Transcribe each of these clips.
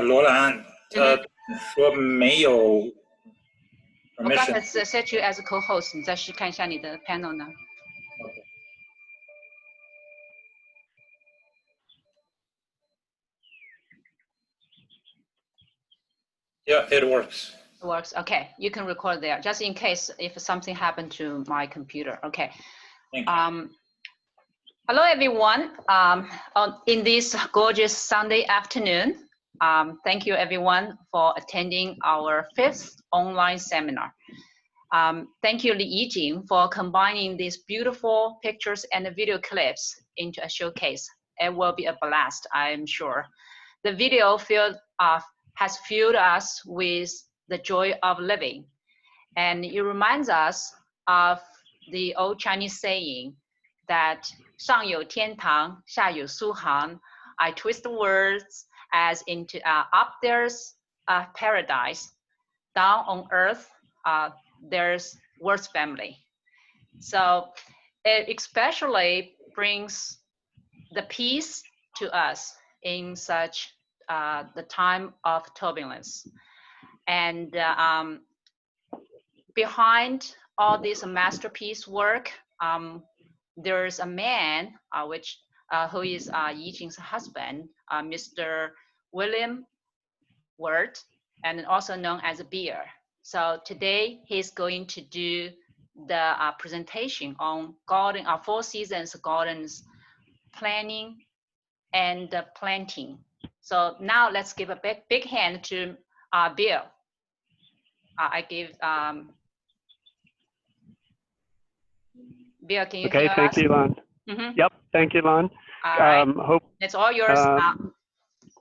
罗兰，说没有 permission。 我刚才set you as a co-host， 你再试看一下你的 panel 呢。Okay. Yeah, it works. It works. Okay, you can record there, just in case if something happened to my computer. Okay. Thank you. Hello, everyone. In this gorgeous Sunday afternoon, thank you, everyone, for attending our 5th online seminar. Thank you, Li Yijing, for combining these beautiful pictures and video clips into a showcase. It will be a blast, I'm sure. The video has filled us with the joy of living, and it reminds us of the old Chinese saying that 上有天堂，下有苏杭. I twist the words as into up there's paradise, down on earth there's Wert's family. So it especially brings the peace to us in such the time of turbulence. And behind all this masterpiece work, there's a man who is Yijing's husband, Mr. William Wert, and also known as Beer. So today he's going to do the presentation on garden, Four Seasons Gardens planning and planting. So now let's give a big hand to Bill. I give Bill, can you hear us? Okay, thank you, Lon. Yep, thank you, Lon. All right. Hope it's all yours.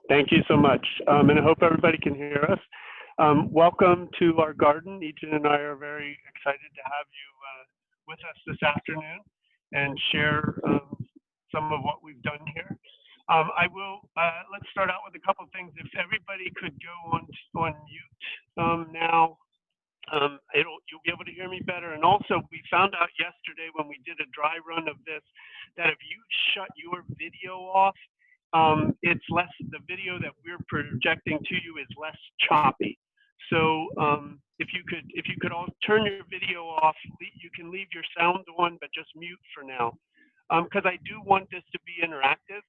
Thank you so much, and I hope everybody can hear us. Welcome to our garden. Yijing and I are very excited to have you with us this afternoon and share some of what we've done here. Let's start out with a couple of things. If everybody could go on mute now, you'll be able to hear me better. And also, we found out yesterday when we did a dry run of this that if you shut your video off, it's less. The video that we're projecting to you is less choppy. So if you could all turn your video off, you can leave your sound on, but just mute for now, because I do want this to be interactive.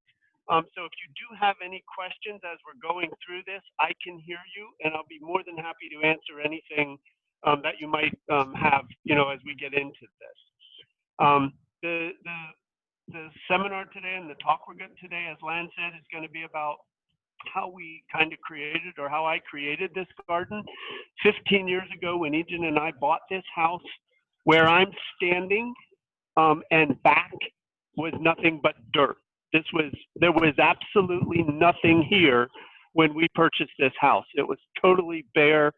So if you do have any questions as we're going through this, I can hear you, and I'll be more than happy to answer anything that you might have, as we get into this. The seminar today and the talk we're getting today, as Lan said, is going to be about how we kind of created, or how I created this garden 15 years ago when Yijing and I bought this house. Where I'm standing and back was nothing but dirt. There was absolutely nothing here when we purchased this house. It was totally bare.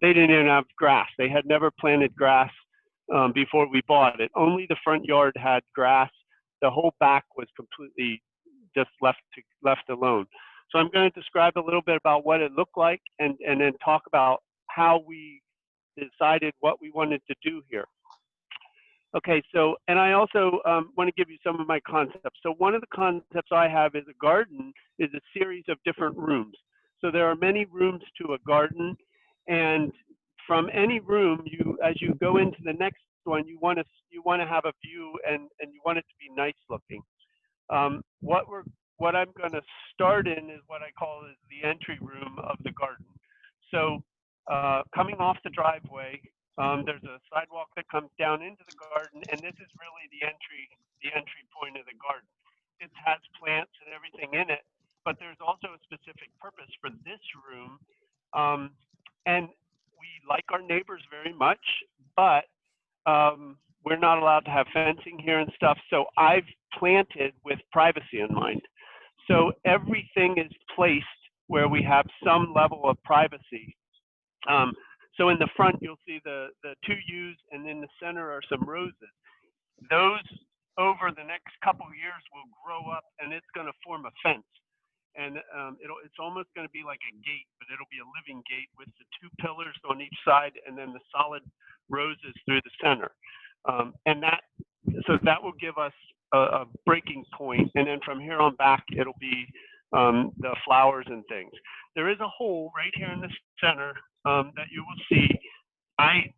They didn't even have grass. They had never planted grass before we bought it. Only the front yard had grass. The whole back was completely just left alone. So I'm going to describe a little bit about what it looked like, and then talk about how we decided what we wanted to do here. Okay, so, and I also want to give you some of my concepts. So one of the concepts I have is a garden is a series of different rooms. So there are many rooms to a garden, and from any room, as you go into the next one, you want to have a view, and you want it to be nice looking. What I'm going to start in is what I call is the entry room of the garden. So coming off the driveway, there's a sidewalk that comes down into the garden, and this is really the entry point of the garden. It has plants and everything in it, but there's also a specific purpose for this room. And we like our neighbors very much, but we're not allowed to have fencing here and stuff. So I've planted with privacy in mind. So everything is placed where we have some level of privacy. So in the front, you'll see the 2 U's, and in the center are some roses. Those, over the next couple of years, will grow up, and it's going to form a fence. And it's almost going to be like a gate, but it'll be a living gate with the 2 pillars on each side, and then the solid roses through the center. So that will give us a breaking point, and then from here on back, it'll be the flowers and things. There is a hole right here in the center that you will see. I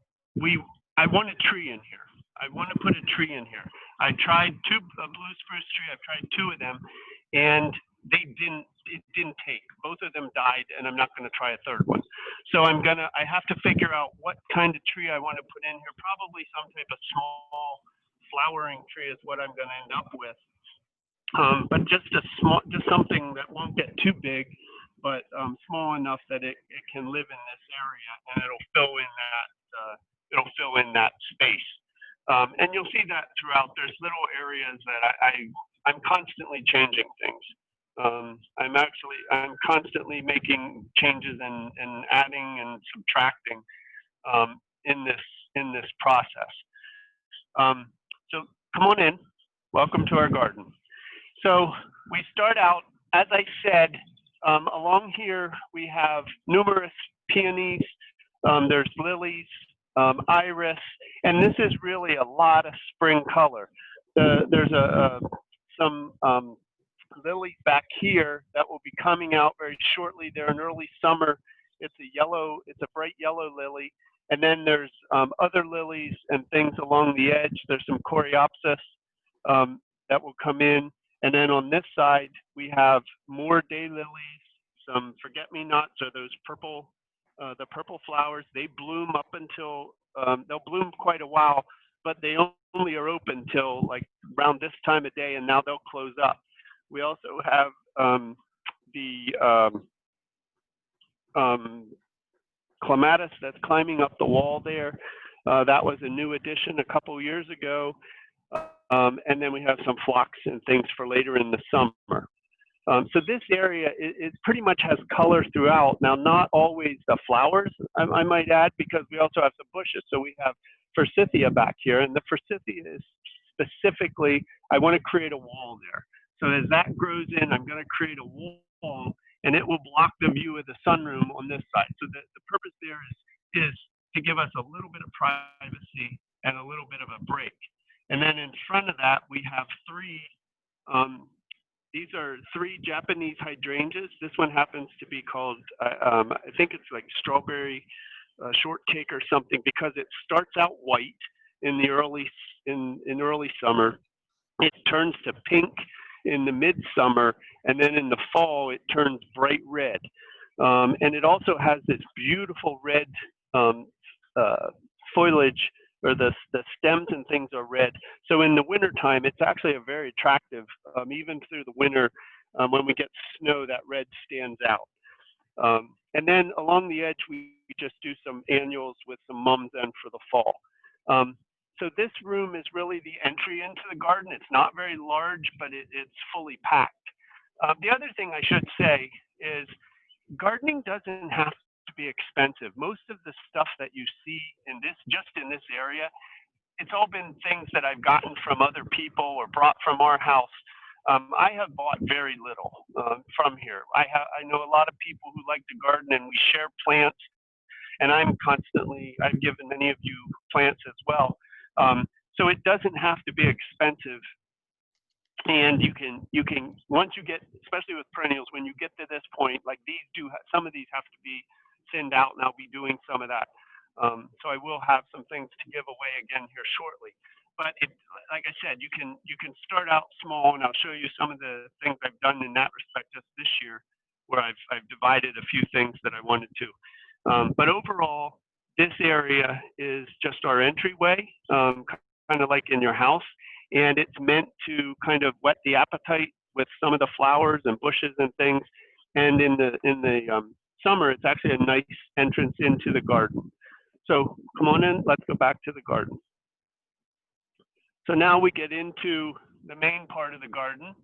want a tree in here. I want to put a tree in here. I tried a blue spruce tree. I've tried 2 of them, and it didn't take. Both of them died, and I'm not going to try a 3rd one. So I have to figure out what kind of tree I want to put in here. Probably some type of small flowering tree is what I'm going to end up with. But just something that won't get too big, but small enough that it can live in this area, and it'll fill in that space. And you'll see that throughout. There's little areas that I'm constantly changing things. I'm constantly making changes and adding and subtracting in this process. So come on in. Welcome to our garden. So we start out, as I said, along here we have numerous peonies. There's lilies, iris, and this is really a lot of spring color. There's some lilies back here that will be coming out very shortly. They're in early summer. It's a bright yellow lily. And then there's other lilies and things along the edge. There's some coreopsis that will come in. And then on this side, we have more daylilies, some forget-me-nots, or those purple, the purple flowers. They bloom up until, they'll bloom quite a while, but they only are open till like around this time of day, and now they'll close up. We also have the clematis that's climbing up the wall there. That was a new addition a couple years ago. And then we have some phlox and things for later in the summer. So this area, it pretty much has color throughout. Now, not always the flowers, I might add, because we also have some bushes. So we have forsythia back here, and the forsythia is specifically, I want to create a wall there. So as that grows in, I'm going to create a wall, and it will block the view of the sunroom on this side. So the purpose there is to give us a little bit of privacy and a little bit of a break. And then in front of that, we have these are 3 Japanese hydrangeas. This one happens to be called, I think it's like strawberry shortcake or something, because it starts out white in the early summer. It turns to pink in the midsummer, and then in the fall, it turns bright red. And it also has this beautiful red foliage, or the stems and things are red. So in the wintertime, it's actually a very attractive, even through the winter, when we get snow, that red stands out. And then along the edge, we just do some annuals with some mums in for the fall. So this room is really the entry into the garden. It's not very large, but it's fully packed. The other thing I should say is gardening doesn't have to be expensive. Most of the stuff that you see just in this area, it's all been things that I've gotten from other people or brought from our house. I have bought very little from here. I know a lot of people who like to garden, and we share plants, and I've given many of you plants as well. So it doesn't have to be expensive. And you can once you get, especially with perennials, when you get to this point, like some of these have to be thinned out, and I'll be doing some of that. So I will have some things to give away again here shortly. But like I said, you can start out small, and I'll show you some of the things I've done in that respect just this year, where I've divided a few things that I wanted to. But overall, this area is just our entryway, kind of like in your house, and it's meant to kind of whet the appetite with some of the flowers and bushes and things. And in the summer, it's actually a nice entrance into the garden. So come on in, let's go back to the garden. So now we get into the main part of the garden,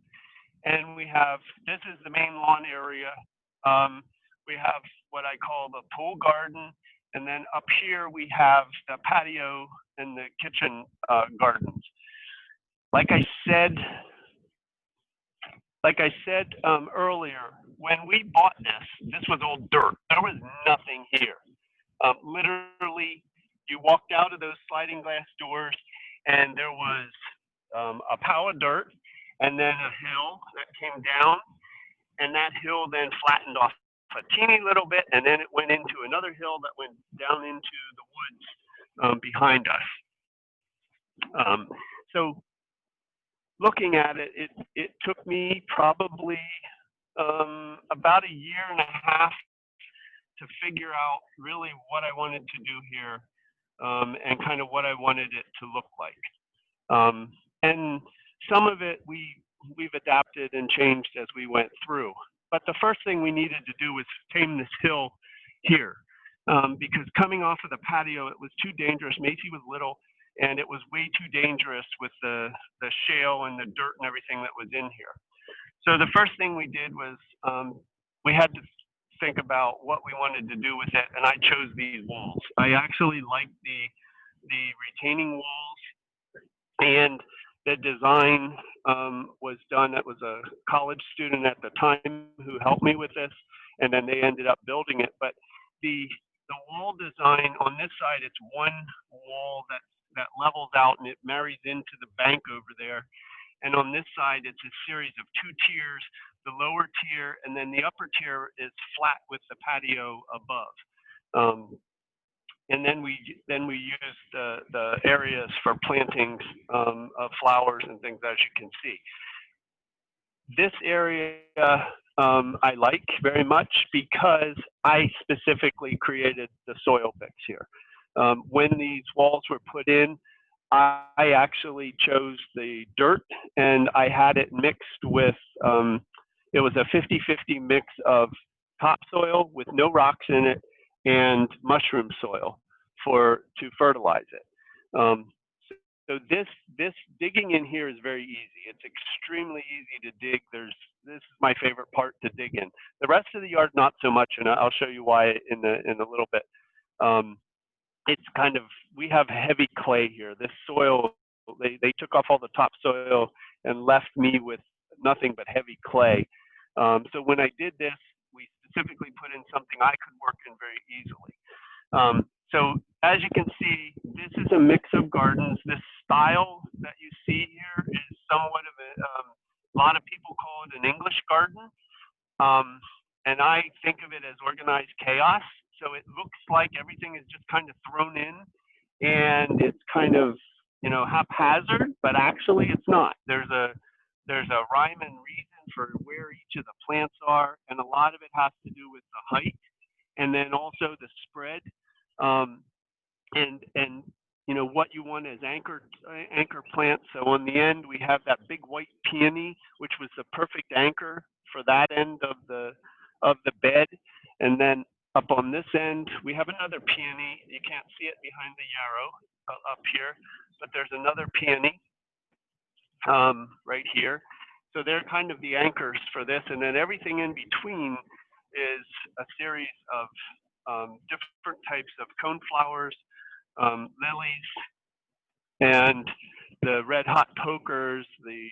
and this is the main lawn area. We have what I call the pool garden, and then up here we have the patio and the kitchen gardens. Like I said earlier, when we bought this was all dirt. There was nothing here. Literally, you walked out of those sliding glass doors, and there was a pile of dirt, and then a hill that came down, and that hill then flattened off a teeny little bit, and then it went into another hill that went down into the woods behind us. So looking at it, it took me probably about a year and a half to figure out really what I wanted to do here and kind of what I wanted it to look like. And some of it we've adapted and changed as we went through. But the first thing we needed to do was tame this hill here because coming off of the patio, it was too dangerous. Macy was little, and it was way too dangerous with the shale and the dirt and everything that was in here. So the first thing we did was we had to think about what we wanted to do with it, and I chose these walls. I actually liked the retaining walls, and the design was done. It was a college student at the time who helped me with this, and then they ended up building it. But the wall design on this side, it's one wall that levels out and it marries into the bank over there. And on this side, it's a series of two tiers, the lower tier, and then the upper tier is flat with the patio above. And then we use the areas for plantings of flowers and things, as you can see. This area I like very much because I specifically created the soil mix here. When these walls were put in, I actually chose the dirt, and I had it mixed with, it was a 50-50 mix of topsoil with no rocks in it and mushroom soil to fertilize it. So this digging in here is very easy. It's extremely easy to dig. This is my favorite part to dig in. The rest of the yard, not so much, and I'll show you why in a little bit. It's kind of, we have heavy clay here. This soil, they took off all the topsoil and left me with nothing but heavy clay. So when I did this, we specifically put in something I could work in very easily. So as you can see, this is a mix of gardens. This style that you see here is somewhat of a lot of people call it an English garden. And I think of it as organized chaos. So it looks like everything is just kind of thrown in and it's kind of, you know, haphazard, but actually it's not. There's a rhyme and reason for where each of the plants are, and a lot of it has to do with the height and then also the spread. And you know what you want as anchor plants. So on the end we have that big white peony, which was the perfect anchor for that end of the bed. And then up on this end we have another peony. You can't see it behind the yarrow up here, but there's another peony right here. So they're kind of the anchors for this, and then everything in between is a series of different types of coneflowers, lilies, and the red hot pokers, the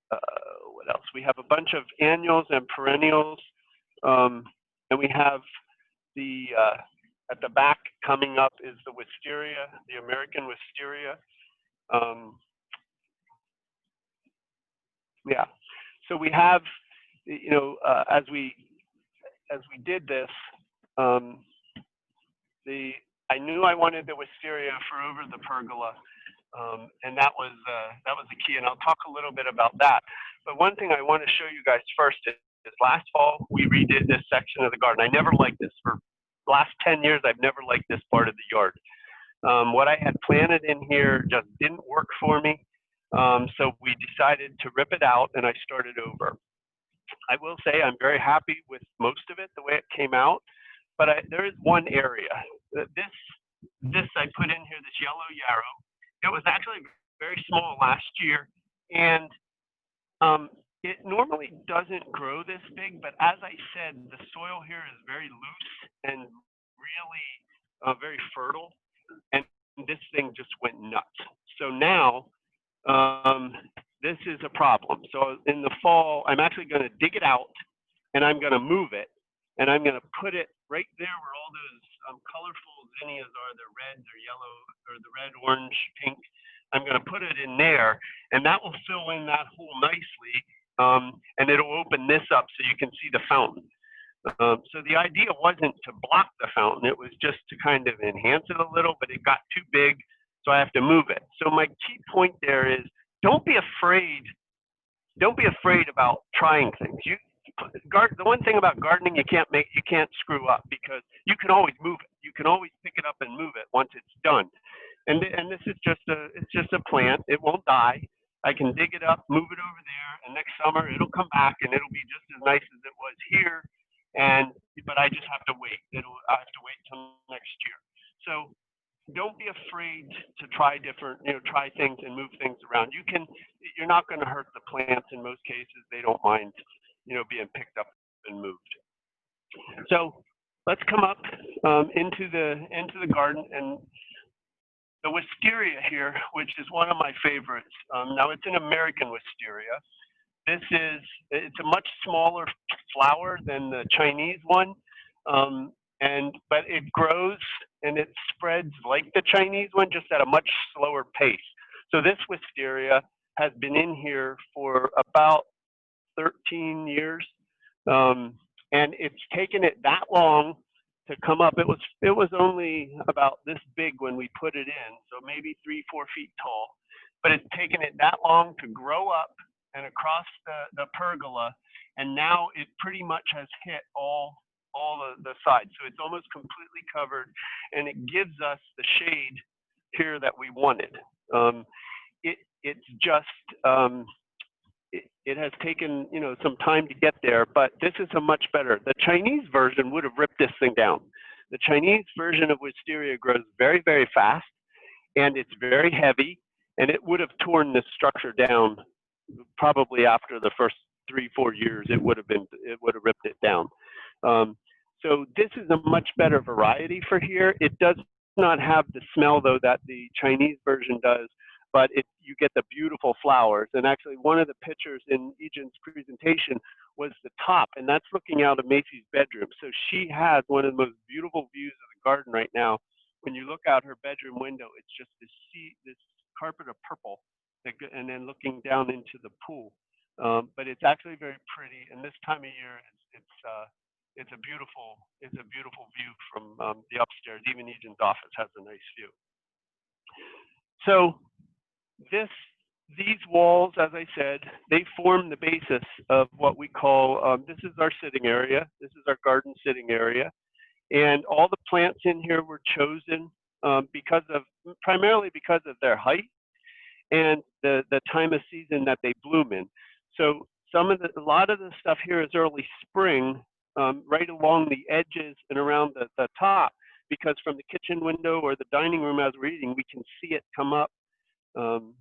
what else? We have a bunch of annuals and perennials, and we have the at the back coming up is the wisteria, the American wisteria. Yeah, so we have, you know, as we did this, I knew I wanted the wisteria for over the pergola, and that was the key, and I'll talk a little bit about that. But one thing I want to show you guys first is last fall we redid this section of the garden. I never liked this. For the last 10 years I've never liked this part of the yard. What I had planted in here just didn't work for me, so we decided to rip it out and I started over. I will say I'm very happy with most of it, the way it came out, but there is one area. This I put in here, this yellow yarrow. It was actually very small last year, and it normally doesn't grow this big, but as I said, the soil here is very loose and really very fertile, and this thing just went nuts. So now, this is a problem. So in the fall, I'm actually going to dig it out, and I'm going to move it, and I'm going to put it right there where all those colorful zinnias are, the red or yellow, or the red, orange, pink. I'm going to put it in there, and that will fill in that hole nicely. and it'll open this up so you can see the fountain. So the idea wasn't to block the fountain, it was just to kind of enhance it a little, but it got too big, so I have to move it. So my key point there is don't be afraid about trying things. The one thing about gardening you can't screw up, because you can always move it. You can always pick it up and move it once it's done. And this is just a plant. It won't die. I can dig it up, move it over there, and next summer it'll come back and it'll be just as nice as it was here. But I just have to wait. I have to wait till next year. So don't be afraid to try try things and move things around. You're not going to hurt the plants in most cases. They don't mind, being picked up and moved. So let's come up into the garden, and the wisteria here, which is one of my favorites. Now it's an American wisteria. It's a much smaller flower than the Chinese one, but it grows and it spreads like the Chinese one, just at a much slower pace. So this wisteria has been in here for about 13 years, and it's taken it that long to come up. It was only about this big when we put it in, so maybe 3-4 feet tall, but it's taken it that long to grow up and across the pergola, and now it pretty much has hit all the sides. So it's almost completely covered, and it gives us the shade here that we wanted. It has taken some time to get there, but this is a much better. The Chinese version would have ripped this thing down. The Chinese version of wisteria grows very, very fast, and it's very heavy, and it would have torn this structure down probably after the first 3-4 years. It would have ripped it down. So this is a much better variety for here. It does not have the smell though that the Chinese version does, but you get the beautiful flowers. And actually one of the pictures in Ejin's presentation was the top, and that's looking out of Macy's bedroom. So she has one of the most beautiful views of the garden right now. When you look out her bedroom window, it's just this carpet of purple, and then looking down into the pool. But it's actually very pretty, and this time of year, it's a beautiful view from the upstairs. Even Ejin's office has a nice view. So these walls, as I said, they form the basis of what we call, this is our sitting area. This is our garden sitting area. And all the plants in here were chosen primarily because of their height and the time of season that they bloom in. So a lot of the stuff here is early spring, right along the edges and around the top, because from the kitchen window or the dining room as we're eating, we can see it come up, and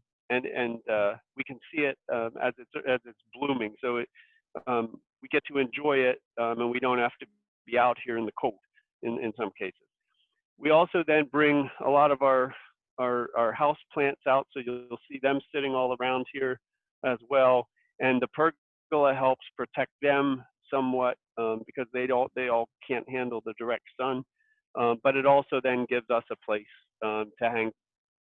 we can see it as it's blooming. So we get to enjoy it, and we don't have to be out here in the cold in some cases. We also then bring a lot of our house plants out, so you'll see them sitting all around here as well. And the pergola helps protect them somewhat, because they all can't handle the direct sun. But it also then gives us a place to hang.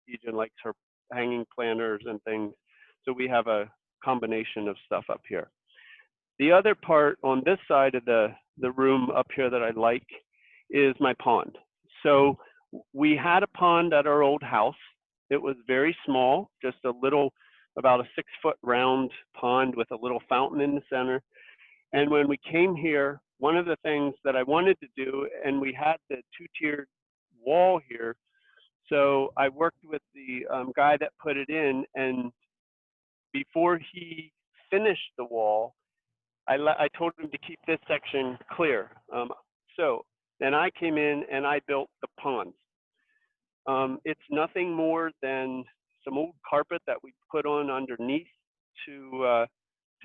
Ejin likes her hanging planters and things, so we have a combination of stuff up here. The other part on this side of the room up here that I like is my pond. So we had a pond at our old house. It was very small, just a little, about a 6-foot round pond with a little fountain in the center. And when we came here, one of the things that I wanted to do, and we had the 2-tiered wall here, so I worked with the guy that put it in, and before he finished the wall, I told him to keep this section clear. So then I came in and I built the ponds. It's nothing more than some old carpet that we put on underneath to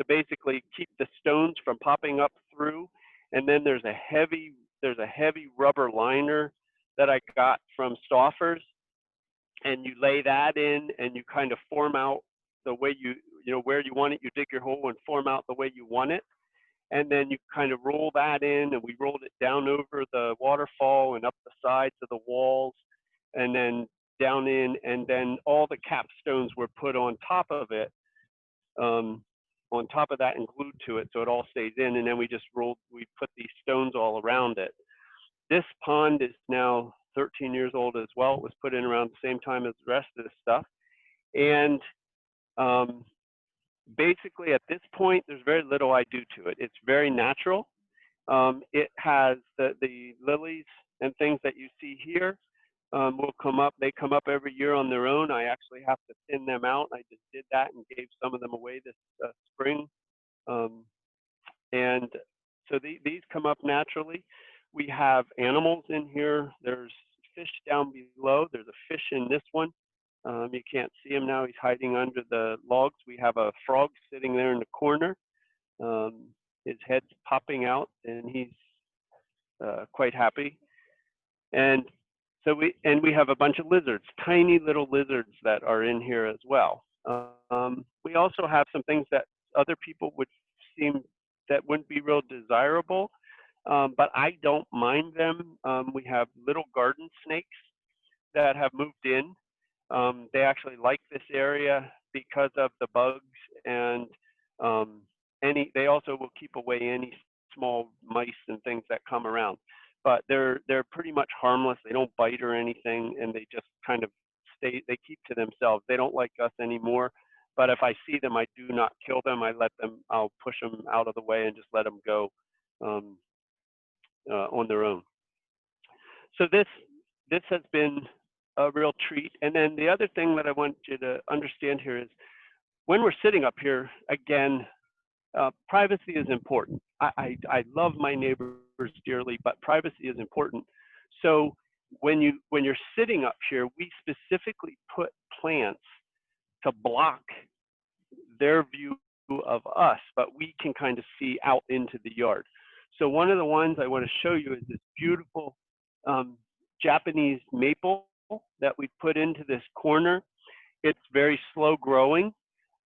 basically keep the stones from popping up through. And then there's a heavy rubber liner that I got from Stauffer's, and you lay that in and you kind of form out the way where you want it. You dig your hole and form out the way you want it. And then you kind of roll that in, and we rolled it down over the waterfall and up the sides of the walls, and then down in, and then all the capstones were put on top of it. on top of that and glued to it so it all stays in, and then we put these stones all around it. This pond is now 13 years old as well. It was put in around the same time as the rest of this stuff. And basically at this point, there's very little I do to it. It's very natural. It has the lilies and things that you see here will come up. They come up every year on their own. I actually have to thin them out. I just did that and gave some of them away this spring. And so these come up naturally. We have animals in here. There's fish down below. There's a fish in this one. You can't see him now. He's hiding under the logs. We have a frog sitting there in the corner. His head's popping out, and he's quite happy. And so we have a bunch of lizards, tiny little lizards that are in here as well. We also have some things that other people would seem that wouldn't be real desirable, but I don't mind them. We have little garden snakes that have moved in. They actually like this area because of the bugs, and they also will keep away any small mice and things that come around. But they're pretty much harmless. They don't bite or anything, and they just kind of they keep to themselves. They don't like us anymore. But if I see them, I do not kill them. I'll push them out of the way and just let them go on their own. So this has been a real treat. And then the other thing that I want you to understand here is when we're sitting up here, again, privacy is important. I love my neighbors dearly, but privacy is important. So when you're sitting up here, we specifically put plants to block their view of us, but we can kind of see out into the yard. So one of the ones I want to show you is this beautiful Japanese maple that we put into this corner. It's very slow growing,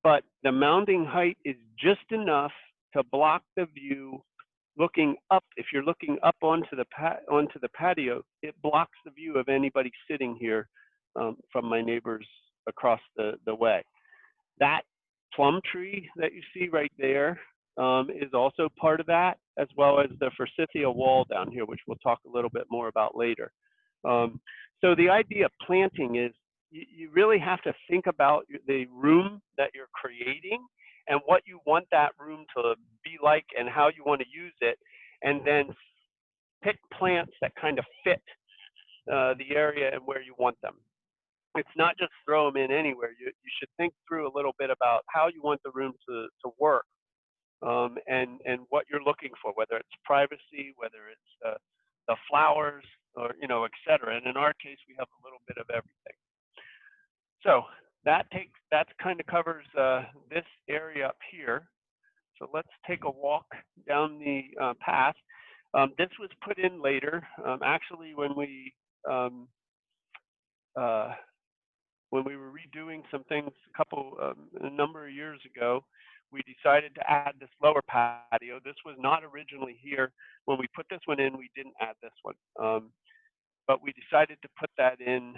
but the mounding height is just enough to block the view looking up. If you're looking up onto the patio, it blocks the view of anybody sitting here from my neighbors across the way. That plum tree that you see right there is also part of that, as well as the forsythia wall down here, which we'll talk a little bit more about later. So the idea of planting is you really have to think about the room that you're creating and what you want that room to be like and how you want to use it, and then pick plants that kind of fit the area and where you want them. It's not just throw them in anywhere. You should think through a little bit about how you want the room to work, and what you're looking for, whether it's privacy, whether it's the flowers, or et cetera. And in our case, we have a little bit of everything. So that kind of covers this area up here. So let's take a walk down the path. This was put in later. Actually, when we were redoing some things a number of years ago, we decided to add this lower patio. This was not originally here. When we put this one in, we didn't add this one. But we decided to put that in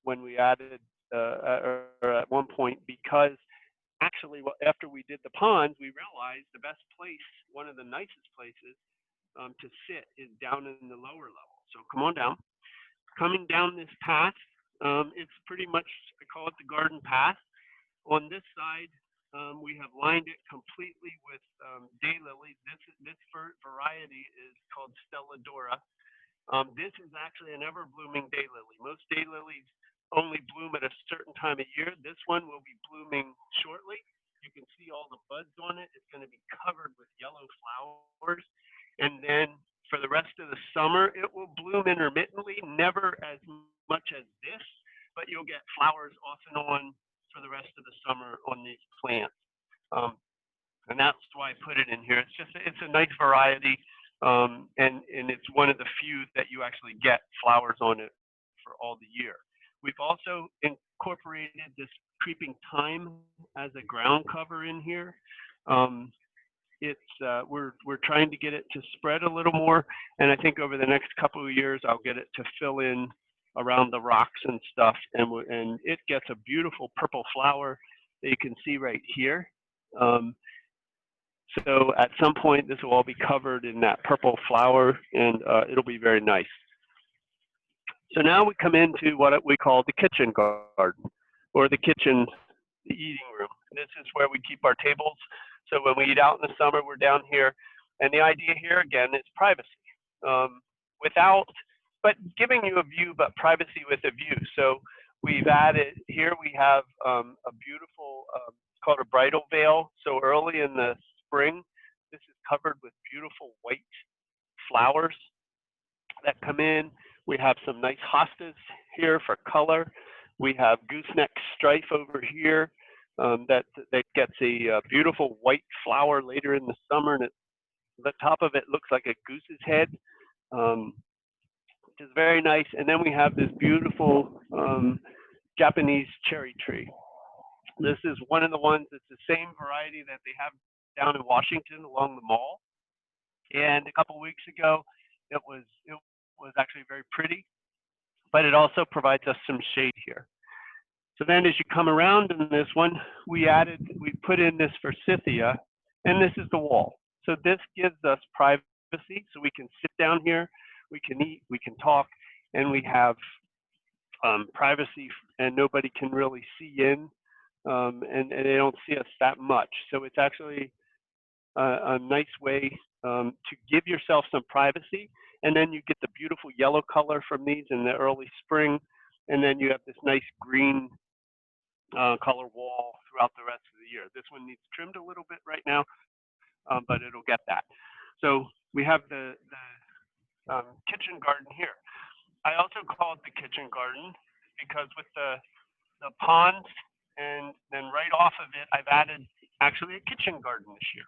when we added, or at one point, because actually, after we did the ponds, we realized the best place, one of the nicest places to sit is down in the lower level. So come on down. Coming down this path, it's pretty much, I call it the garden path. On this side, we have lined it completely with daylilies. This variety is called Stelladora. This is actually an ever-blooming daylily. Most daylilies only bloom at a certain time of year. This one will be blooming shortly. You can see all the buds on it. It's going to be covered with yellow flowers. And then for the rest of the summer, it will bloom intermittently, never as much as this, but you'll get flowers off and on for the rest of the summer on these plants. And that's why I put it in here. It's a nice variety. And it's one of the few that you actually get flowers on it for all the year. We've also incorporated this creeping thyme as a ground cover in here. We're trying to get it to spread a little more, and I think over the next couple of years I'll get it to fill in around the rocks and stuff, and it gets a beautiful purple flower that you can see right here. So at some point, this will all be covered in that purple flower, and it'll be very nice. So now we come into what we call the kitchen garden, or the kitchen, the eating room. This is where we keep our tables. So when we eat out in the summer, we're down here. And the idea here, again, is privacy. But giving you a view, but privacy with a view. So we've added, here we have a beautiful, it's called a bridal veil. So early in the spring, this is covered with beautiful white flowers that come in. We have some nice hostas here for color. We have gooseneck strife over here that gets a beautiful white flower later in the summer, and the top of it looks like a goose's head, which is very nice. And then we have this beautiful Japanese cherry tree. This is one of the ones that's the same variety that they have down in Washington along the mall. And a couple weeks ago, it was actually very pretty, but it also provides us some shade here. So then as you come around in this one, we put in this forsythia, and this is the wall. So this gives us privacy, so we can sit down here, we can eat, we can talk, and we have privacy, and nobody can really see in, and they don't see us that much. So it's actually a nice way to give yourself some privacy, and then you get the beautiful yellow color from these in the early spring, and then you have this nice green color wall throughout the rest of the year. This one needs trimmed a little bit right now, but it'll get that. So we have the kitchen garden here. I also call it the kitchen garden because with the pond, and then right off of it, I've added actually a kitchen garden this year.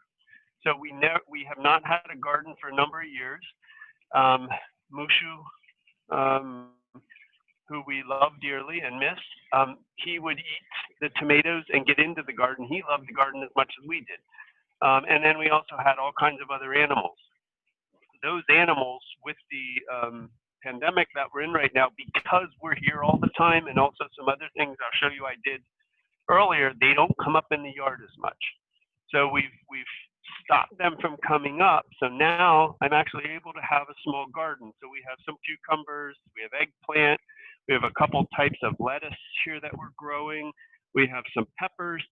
So we have not had a garden for a number of years. Mushu, who we love dearly and miss, he would eat the tomatoes and get into the garden. He loved the garden as much as we did. And then we also had all kinds of other animals. Those animals, with the pandemic that we're in right now, because we're here all the time, and also some other things I'll show you I did earlier, they don't come up in the yard as much. So we've stopped them from coming up. So now I'm actually able to have a small garden. So we have some cucumbers, we have eggplant, we have a couple types of lettuce here that we're growing. We have some peppers,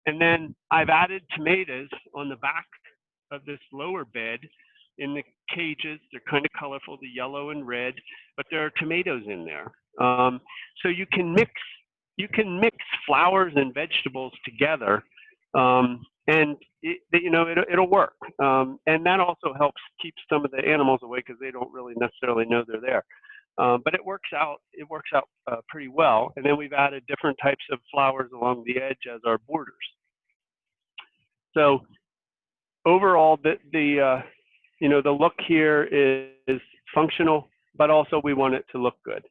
and then I've added tomatoes on the back of this lower bed in the cages. They're kind of colorful, the yellow and red, but there are tomatoes in there. So you can mix flowers and vegetables together, and it'll work. And that also helps keep some of the animals away because they don't really necessarily know they're there. But it works out pretty well. And then we've added different types of flowers along the edge as our borders. So overall, the look here is functional, but also we want it to look good.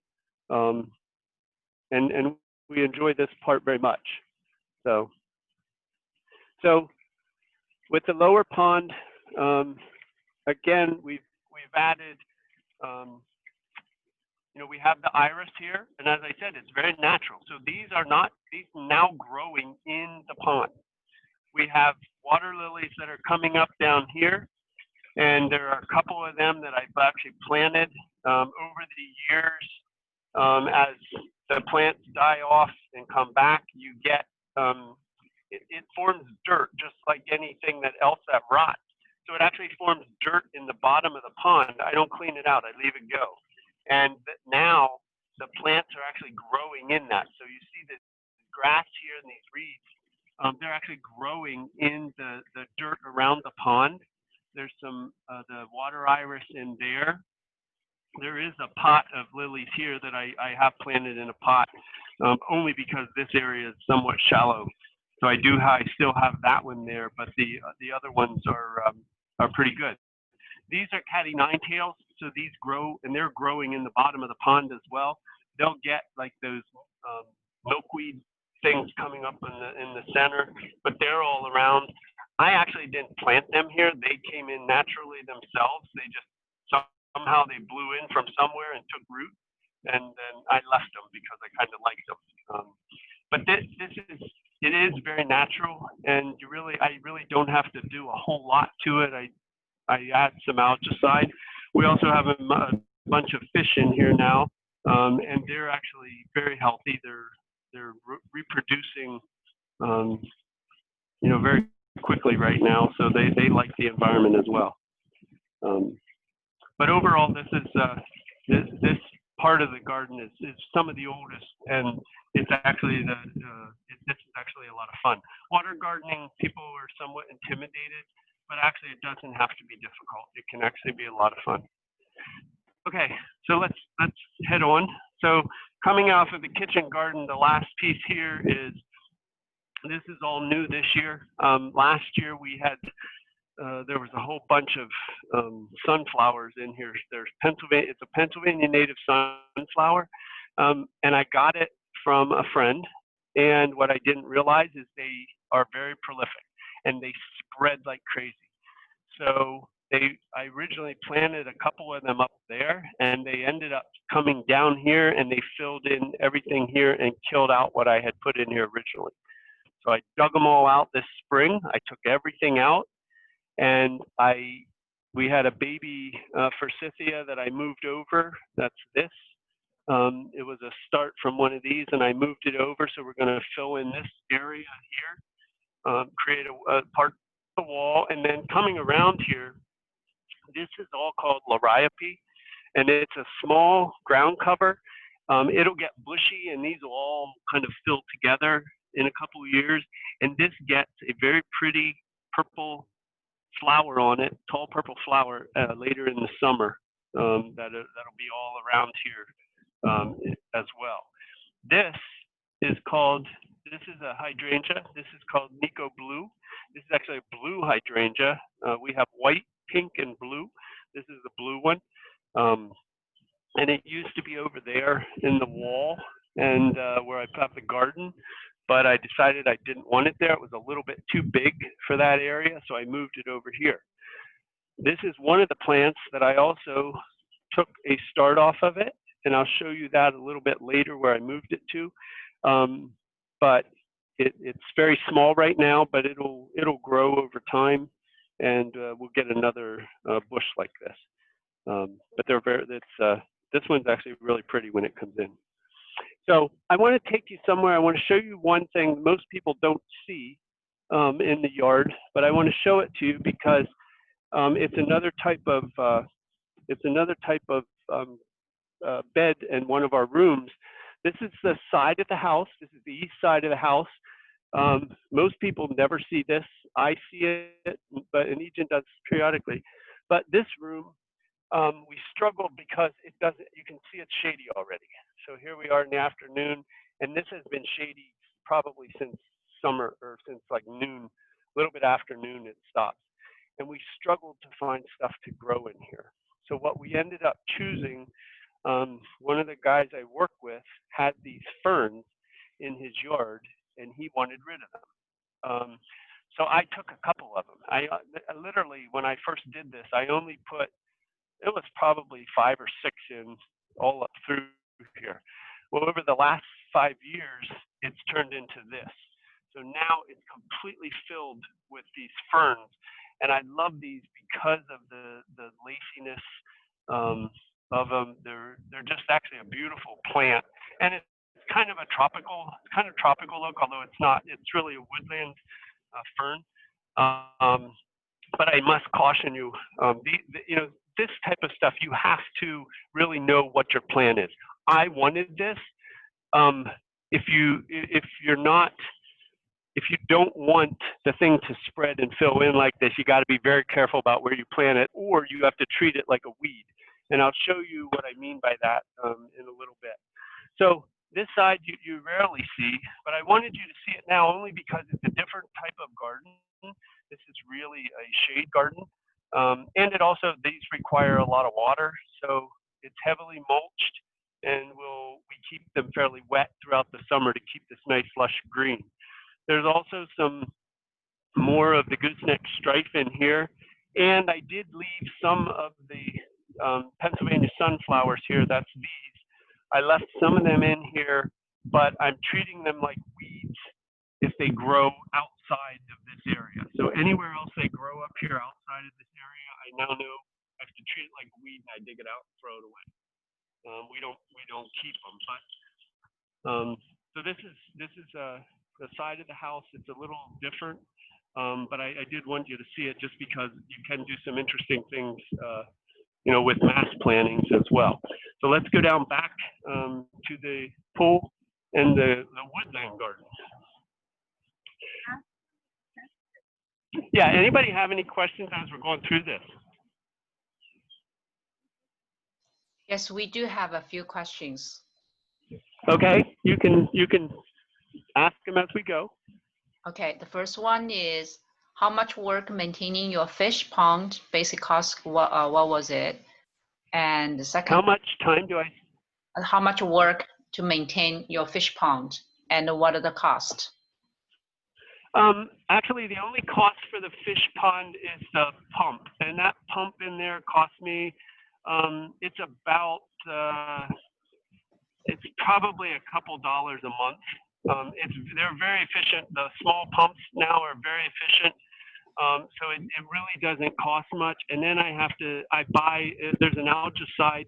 And we enjoy this part very much. So with the lower pond, again, we've added, we have the iris here, and as I said, it's very natural. So these are now growing in the pond. We have water lilies that are coming up down here, and there are a couple of them that I've actually planted over the years. As the plants die off and come back, you get, it forms dirt just like anything else that rots. So it actually forms dirt in the bottom of the pond. I don't clean it out, I leave it go. And now the plants are actually growing in that. So you see this grass here and these reeds, they're actually growing in the dirt around the pond. There's some, the water iris in there. There is a pot of lilies here that I have planted in a pot, only because this area is somewhat shallow. So I still have that one there, but the other ones are pretty good. These are catty ninetails, so these grow, and they're growing in the bottom of the pond as well. They'll get like those milkweed things coming up in the center, but they're all around. I actually didn't plant them here. They came in naturally themselves. They just somehow they blew in from somewhere and took root, and then I left them because I kind of liked them. But this is it is very natural, and I really don't have to do a whole lot to it. I add some algicide. We also have a bunch of fish in here now, and they're actually very healthy. They're reproducing, very quickly right now, so they like the environment as well. But overall, this this part of the garden is some of the oldest, and it's actually this is actually a lot of fun. Water gardening, people are somewhat intimidated, but actually it doesn't have to be difficult. It can actually be a lot of fun. Okay, so let's head on. So coming off of the kitchen garden, the last piece here is, this is all new this year. Last year we had, there was a whole bunch of sunflowers in here. There's Pennsylvania, it's a Pennsylvania native sunflower, and I got it from a friend. And what I didn't realize is they are very prolific, and they spread like crazy. So I originally planted a couple of them up there, and they ended up coming down here, and they filled in everything here and killed out what I had put in here originally. So I dug them all out this spring. I took everything out, and we had a baby forsythia that I moved over. That's this. It was a start from one of these, and I moved it over. So we're going to fill in this area here, create a part of the wall, and then coming around here, this is all called liriope, and it's a small ground cover. It'll get bushy, and these will all kind of fill together in a couple of years, and this gets a very pretty purple flower on it, tall purple flower later in the summer. That'll be all around here as well. This is a hydrangea. This is called Nico Blue. This is actually a blue hydrangea. We have white, pink, and blue. This is the blue one. And it used to be over there in the wall and where I put up the garden, but I decided I didn't want it there. It was a little bit too big for that area, so I moved it over here. This is one of the plants that I also took a start off of it, and I'll show you that a little bit later where I moved it to. But it's very small right now, but it'll grow over time, and we'll get another bush like this. But this one's actually really pretty when it comes in. So I want to take you somewhere. I want to show you one thing most people don't see in the yard, but I want to show it to you because it's another type of bed in one of our rooms. This is the side of the house. This is the east side of the house. Most people never see this. I see it, but Ijin does periodically. But this room, we struggled because it doesn't. You can see it's shady already. So here we are in the afternoon, and this has been shady probably since summer or since like noon, a little bit after noon it stops. And we struggled to find stuff to grow in here. So what we ended up choosing, one of the guys I work with had these ferns in his yard, and he wanted rid of them. So I took a couple of them. I literally, when I first did this, I only put, it was probably 5 or 6 in all up through here. Well, over the last 5 years, it's turned into this. So now it's completely filled with these ferns, and I love these because of the laciness of them. They're just actually a beautiful plant, and it's kind of a tropical look, although it's not. It's really a woodland fern. But I must caution you, this type of stuff, you have to really know what your plan is. I wanted this. If you don't want the thing to spread and fill in like this, you got to be very careful about where you plant it, or you have to treat it like a weed. And I'll show you what I mean by that in a little bit. So this side you rarely see, but I wanted you to see it now only because it's a different type of garden. This is really a shade garden. And these require a lot of water, so it's heavily mulched, and we keep them fairly wet throughout the summer to keep this nice lush green. There's also some more of the gooseneck strife in here, and I did leave some of the Pennsylvania sunflowers here. That's these. I left some of them in here, but I'm treating them like weeds if they grow outside of this area. So anywhere else they grow up here outside of this area, I now know I have to treat it like a weed and I dig it out and throw it away. We don't keep them, but so this is the side of the house. It's a little different, but I did want you to see it just because you can do some interesting things, you know, with mass plantings as well. So let's go down back to the pool and the woodland garden. Yeah, anybody have any questions as we're going through this? Yes, we do have a few questions. Okay, you can ask them as we go. Okay, the first one is, how much work maintaining your fish pond? Basic cost, what was it? And the second, How much time do I? how much work to maintain your fish pond, and what are the costs? Actually, the only cost for the fish pond is the pump, and that pump in there cost me. It's about. It's probably a couple dollars a month. They're very efficient. The small pumps now are very efficient. So it really doesn't cost much. And then I buy, there's an algicide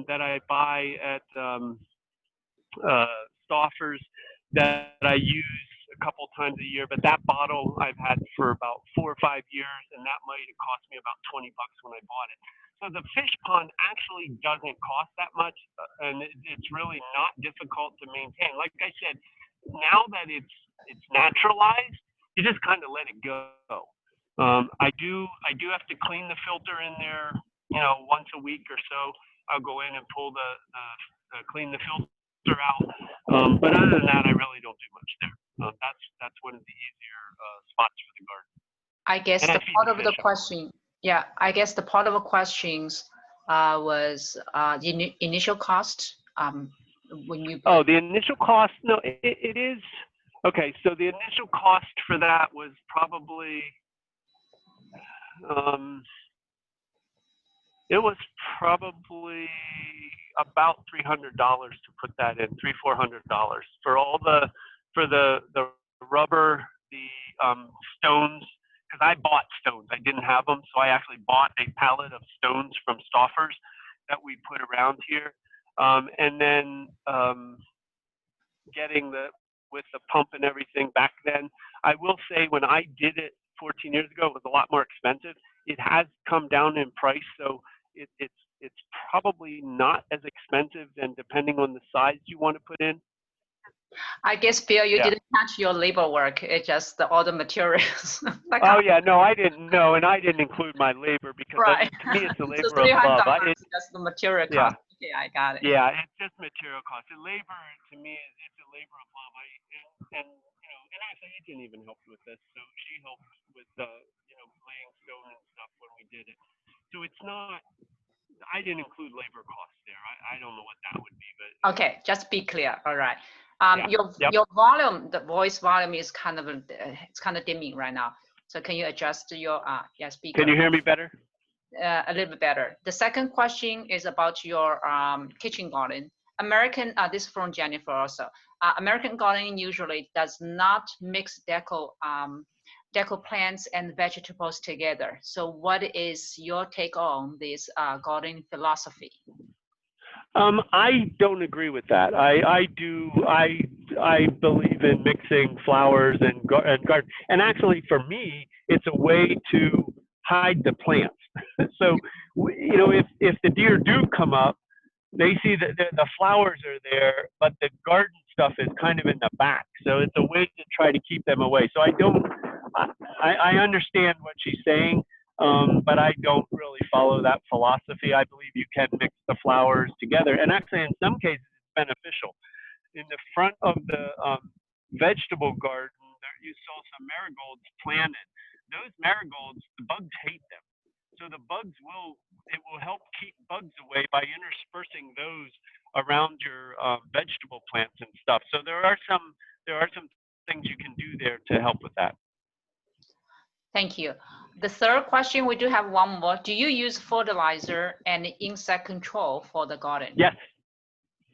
that I buy at Stouffer's that I use a couple times a year. But that bottle I've had for about 4 or 5 years, and that might have cost me about $20 when I bought it. So the fish pond actually doesn't cost that much, and it's really not difficult to maintain. Like I said, now that it's naturalized, you just kind of let it go. I do have to clean the filter in there, you know, once a week or so. I'll go in and pull clean the filter out. But other than that, I really don't do much there. That's one of the easier spots for the garden. I guess the part of the question, yeah, I guess the part of the questions was the initial cost when you. Oh, the initial cost? No, it is. Okay, so the initial cost for that was probably, it was probably about $300 to put that in, $300–400 for all for the rubber, the stones, because I bought stones. I didn't have them, so I actually bought a pallet of stones from Stouffer's that we put around here, and then getting with the pump and everything back then. I will say when I did it 14 years ago, it was a lot more expensive. It has come down in price, so it's probably not as expensive, and depending on the size you want to put in. I guess, Bill, you didn't touch your labor work. It's just all the materials. Like oh yeah, no, I didn't know, and I didn't include my labor because right. to me it's a labor so of love. That's the material cost. Yeah. Okay, I got it. Yeah, it's just material cost. And labor to me it's a labor of love. And you know, and actually Ethan even helped with this, so she helped with you know, laying stone and stuff when we did it. So it's not. I didn't include labor costs there. I don't know what that would be, but. Okay, just be clear. All right. Yeah. Your volume, the voice volume is kind of it's kind of dimming right now. So can you adjust your speaker? Can you hear me better? A little bit better. The second question is about your kitchen garden. This is from Jennifer also. American gardening usually does not mix deco plants and vegetables together. So what is your take on this gardening philosophy? I don't agree with that. I believe in mixing flowers and garden. And actually, for me, it's a way to hide the plants. So, you know, if the deer do come up, they see that the flowers are there, but the garden stuff is kind of in the back. So it's a way to try to keep them away. So I understand what she's saying. But I don't really follow that philosophy. I believe you can mix the flowers together. And actually, in some cases, it's beneficial. In the front of the vegetable garden, you saw some marigolds planted. Those marigolds, the bugs hate them. So it will help keep bugs away by interspersing those around your vegetable plants and stuff. So there are some things you can do there to help with that. Thank you. The third question, we do have one more. Do you use fertilizer and insect control for the garden? Yes.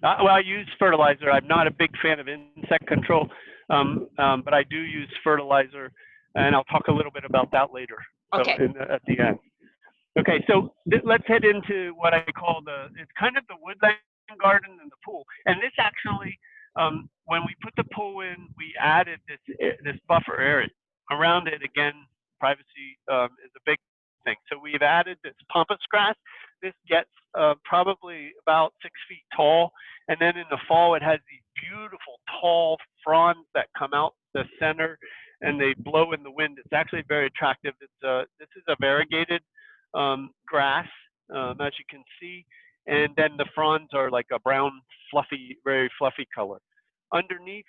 Well, I use fertilizer. I'm not a big fan of insect control. but I do use fertilizer, and I'll talk a little bit about that later. So Okay. at the end. Okay, so let's head into what I call it's kind of the woodland garden and the pool. And this actually, when we put the pool in, we added this buffer area around it. Again, privacy is a big thing. So we've added this pampas grass. This gets probably about 6 feet tall. And then in the fall, it has these beautiful tall fronds that come out the center and they blow in the wind. It's actually very attractive. This is a variegated grass, as you can see, and then the fronds are like a brown, fluffy, very fluffy color. Underneath,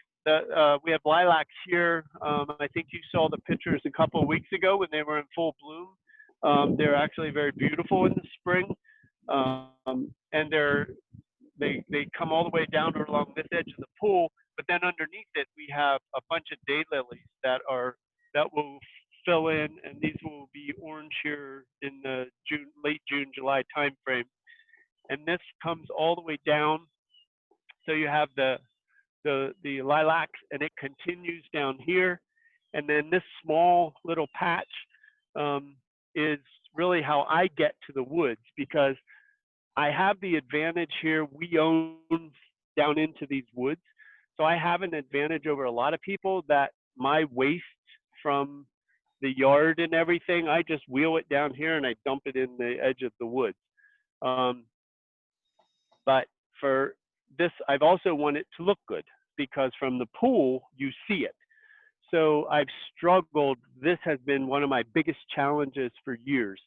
we have lilacs here. I think you saw the pictures a couple of weeks ago when they were in full bloom. They're actually very beautiful in the spring, and they come all the way down along this edge of the pool. But then underneath it, we have a bunch of daylilies that will fill in, and these will be orange here in the late June, July timeframe. And this comes all the way down. So you have the lilacs, and it continues down here. And then this small little patch is really how I get to the woods, because I have the advantage here. We own down into these woods. So I have an advantage over a lot of people that my waste from the yard and everything, I just wheel it down here and I dump it in the edge of the woods. But for this, I've also wanted it to look good, because from the pool, you see it. So I've struggled. This has been one of my biggest challenges for years.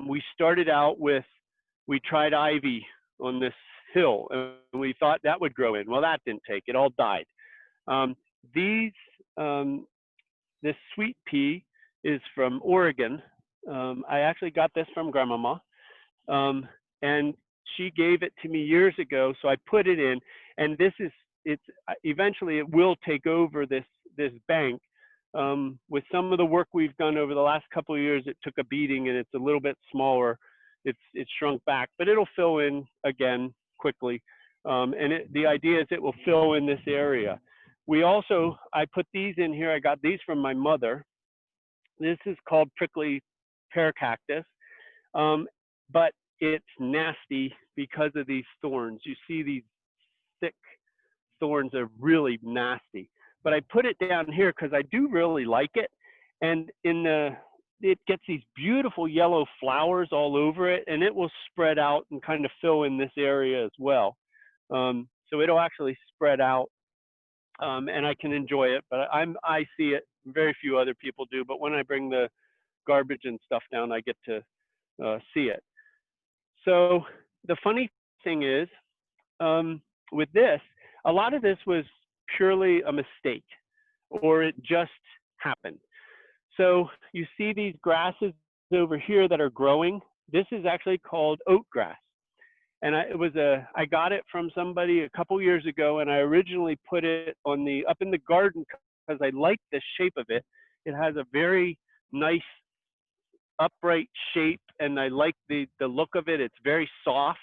We started out with, we tried ivy on this hill, and we thought that would grow in. Well, that didn't take, it all died. This sweet pea is from Oregon. I actually got this from Grandmama, and she gave it to me years ago, so I put it in, and eventually it will take over this bank. With some of the work we've done over the last couple of years, it took a beating and it's a little bit smaller. It's shrunk back, but it'll fill in again quickly. And the idea is it will fill in this area. I put these in here. I got these from my mother. This is called prickly pear cactus, but it's nasty because of these thorns. You see these thick thorns are really nasty. But I put it down here because I do really like it. And it gets these beautiful yellow flowers all over it, and it will spread out and kind of fill in this area as well. So it'll actually spread out, and I can enjoy it, but I see it. Very few other people do, but when I bring the garbage and stuff down, I get to see it. So the funny thing is, with this, a lot of this was purely a mistake, or it just happened. So you see these grasses over here that are growing. This is actually called oat grass. And I got it from somebody a couple years ago, and I originally put it up in the garden because I like the shape of it. It has a very nice upright shape, and I like the look of it. It's very soft,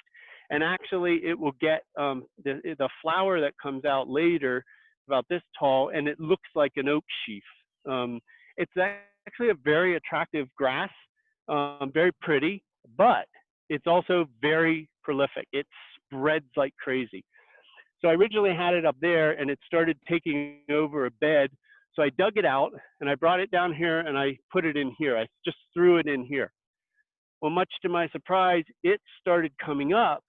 and actually it will get the flower that comes out later, about this tall, and it looks like an oak sheaf. It's actually a very attractive grass, very pretty, but it's also very prolific. It spreads like crazy. So I originally had it up there, and it started taking over a bed. So I dug it out, and I brought it down here, and I put it in here. I just threw it in here. Well, much to my surprise, it started coming up,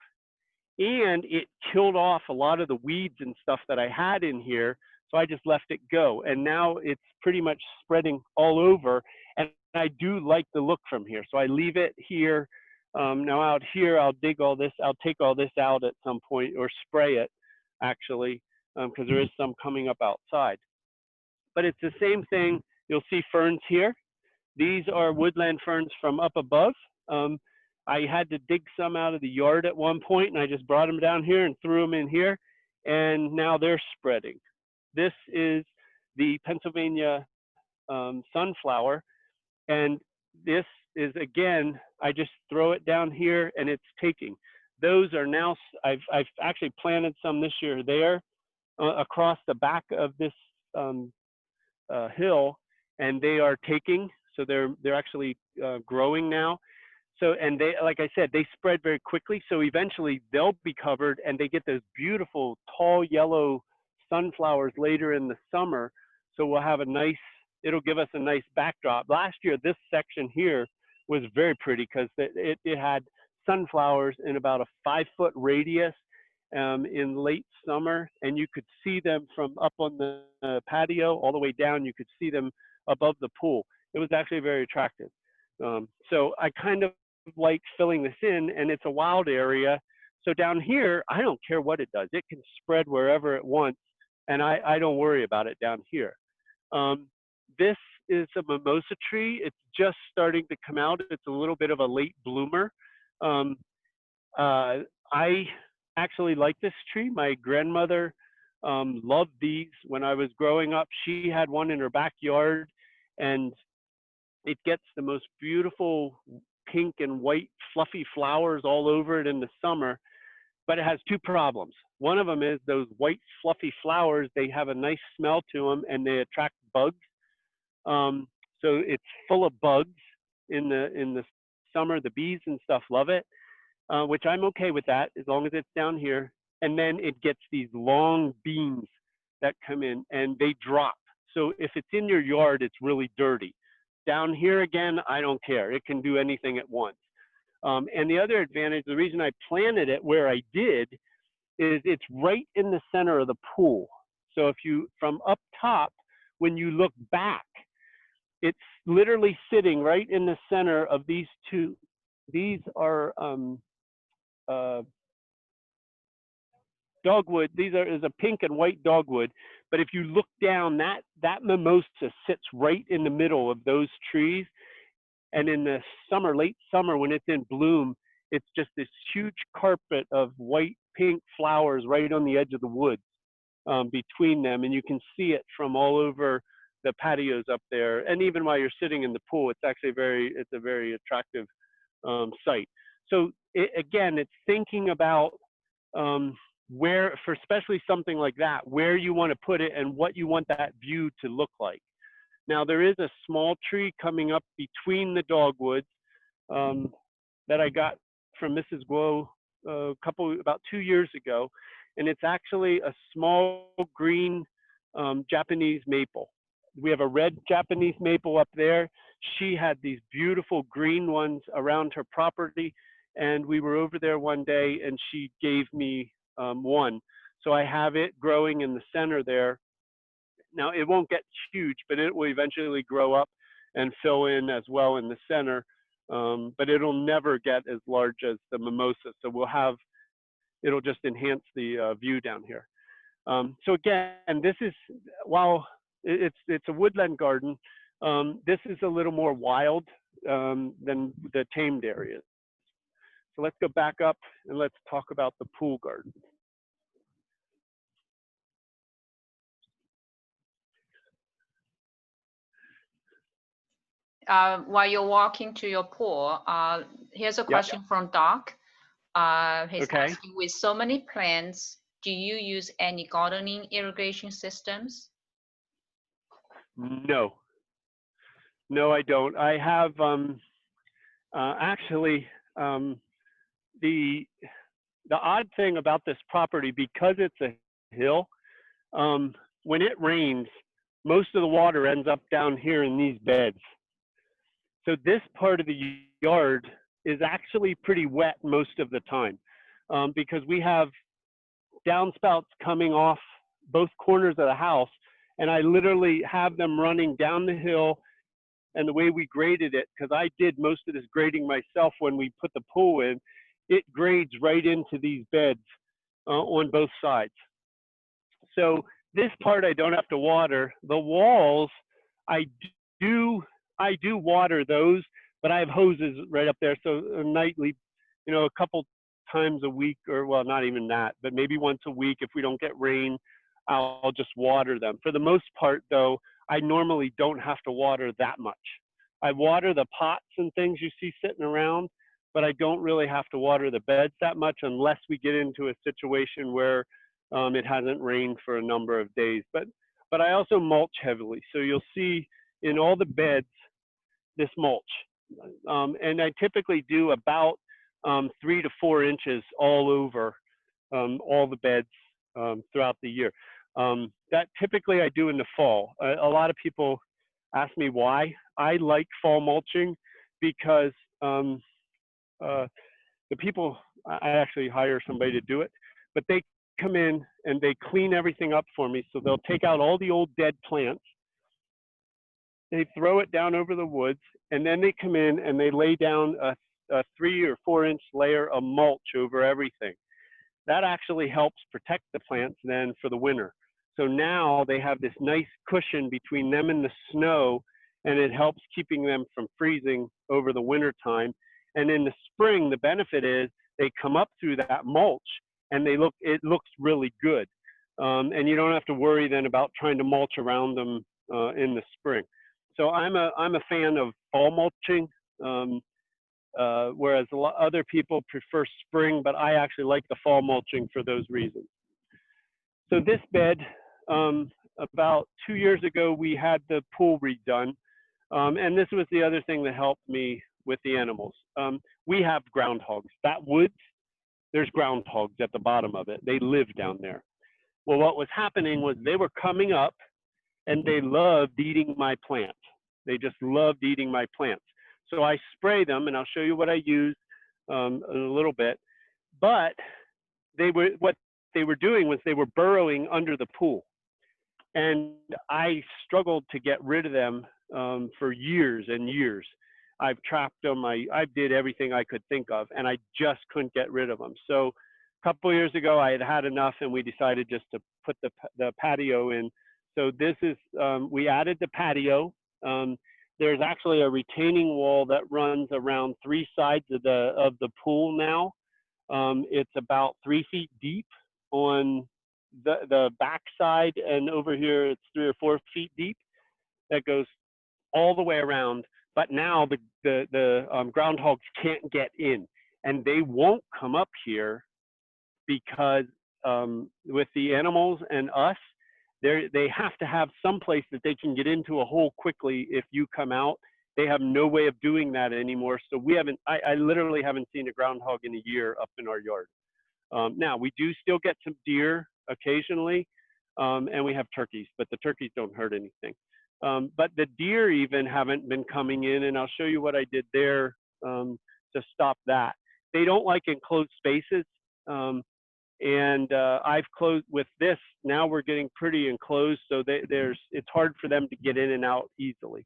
and it killed off a lot of the weeds and stuff that I had in here. So I just left it go. And now it's pretty much spreading all over. And I do like the look from here. So I leave it here. Now out here, I'll dig all this. I'll take all this out at some point, or spray it, actually, because there is some coming up outside. But it's the same thing. You'll see ferns here. These are woodland ferns from up above. I had to dig some out of the yard at one point, and I just brought them down here and threw them in here, and now they're spreading. This is the Pennsylvania sunflower, and this is, again, I just throw it down here and it's taking. Those are now, I've actually planted some this year there across the back of this hill, and they are taking. So they're actually growing now. So, and they, like I said, they spread very quickly. So eventually they'll be covered, and they get those beautiful tall yellow sunflowers later in the summer. So we'll have a nice, it'll give us a nice backdrop. Last year, this section here was very pretty because it had sunflowers in about a 5-foot radius in late summer, and you could see them from up on the patio all the way down. You could see them above the pool. It was actually very attractive. So I kind of like filling this in, and it's a wild area. So down here, I don't care what it does. It can spread wherever it wants, and I don't worry about it down here. This is a mimosa tree. It's just starting to come out. It's a little bit of a late bloomer. I actually like this tree. My grandmother loved these when I was growing up. She had one in her backyard, and it gets the most beautiful pink and white fluffy flowers all over it in the summer, but it has 2 problems. One of them is those white fluffy flowers, they have a nice smell to them, and they attract bugs. So it's full of bugs in the summer. The bees and stuff love it, which I'm okay with that as long as it's down here. And then it gets these long beans that come in, and they drop. So if it's in your yard, it's really dirty. Down here again, I don't care. It can do anything at once. And the other advantage, the reason I planted it where I did, is it's right in the center of the pool. So if you, from up top, when you look back, it's literally sitting right in the center of these 2. These are dogwood. These is a pink and white dogwood. But if you look down, that mimosa sits right in the middle of those trees. And in the summer, late summer, when it's in bloom, it's just this huge carpet of white, pink flowers right on the edge of the woods between them. And you can see it from all over the patios up there. And even while you're sitting in the pool, it's actually a very attractive site. So again, it's thinking about where, for especially something like that, where you want to put it and what you want that view to look like. Now, there is a small tree coming up between the dogwoods that I got from Mrs. Guo about 2 years ago, and it's actually a small green Japanese maple. We have a red Japanese maple up there. She had these beautiful green ones around her property, and we were over there one day, and she gave me one. So I have it growing in the center there. Now, it won't get huge, but it will eventually grow up and fill in as well in the center, but it'll never get as large as the mimosa. So it'll just enhance the view down here. So again, this is, while it's a woodland garden, this is a little more wild than the tamed areas. So let's go back up and let's talk about the pool garden. While you're walking to your pool, here's a question from Doc. He's asking, with so many plants, do you use any gardening irrigation systems? No, I don't. I have actually the odd thing about this property, because it's a hill, when it rains, most of the water ends up down here in these beds. So this part of the yard is actually pretty wet most of the time because we have downspouts coming off both corners of the house, and I literally have them running down the hill. And the way we graded it, because I did most of this grading myself when we put the pool in, it grades right into these beds on both sides. So this part I don't have to water. The walls, I do water those, but I have hoses right up there. So nightly, a couple times a week, or well, not even that, but maybe once a week, if we don't get rain, I'll just water them. For the most part, though, I normally don't have to water that much. I water the pots and things you see sitting around, but I don't really have to water the beds that much unless we get into a situation where it hasn't rained for a number of days. But but I also mulch heavily. So you'll see in all the beds this mulch. And I typically do about 3 to 4 inches all over all the beds throughout the year. That typically I do in the fall. A lot of people ask me why. I like fall mulching because the people, I actually hire somebody to do it, but they come in and they clean everything up for me. So they'll take out all the old dead plants, they throw it down over the woods, and then they come in and they lay down a 3 or 4 inch layer of mulch over everything. That actually helps protect the plants then for the winter. So now they have this nice cushion between them and the snow, and it helps keeping them from freezing over the winter time. And in the spring, the benefit is they come up through that mulch and it looks really good. And you don't have to worry then about trying to mulch around them in the spring. So I'm a fan of fall mulching, whereas a lot other people prefer spring, but I actually like the fall mulching for those reasons. So this bed, about 2 years ago, we had the pool redone. And this was the other thing that helped me with the animals. We have groundhogs. That woods, there's groundhogs at the bottom of it. They live down there. Well, what was happening was they were coming up and they loved eating my plants. They just loved eating my plants. So I spray them, and I'll show you what I use in a little bit. But what they were doing was they were burrowing under the pool. And I struggled to get rid of them for years and years. I've trapped them. I did everything I could think of, and I just couldn't get rid of them. So a couple of years ago, I had had enough, and we decided just to put the patio in. So this is, we added the patio. There's actually a retaining wall that runs around 3 sides of the pool now. It's about 3 feet deep on the back side, and over here it's 3 or 4 feet deep. That goes all the way around. But now the groundhogs can't get in, and they won't come up here because with the animals and us, they have to have some place that they can get into a hole quickly if you come out. They have no way of doing that anymore. So we haven't, I literally haven't seen a groundhog in a year up in our yard. Now, we do still get some deer occasionally, and we have turkeys, but the turkeys don't hurt anything. But the deer even haven't been coming in, and I'll show you what I did there to stop that. They don't like enclosed spaces, and I've closed with this. Now we're getting pretty enclosed, so it's hard for them to get in and out easily.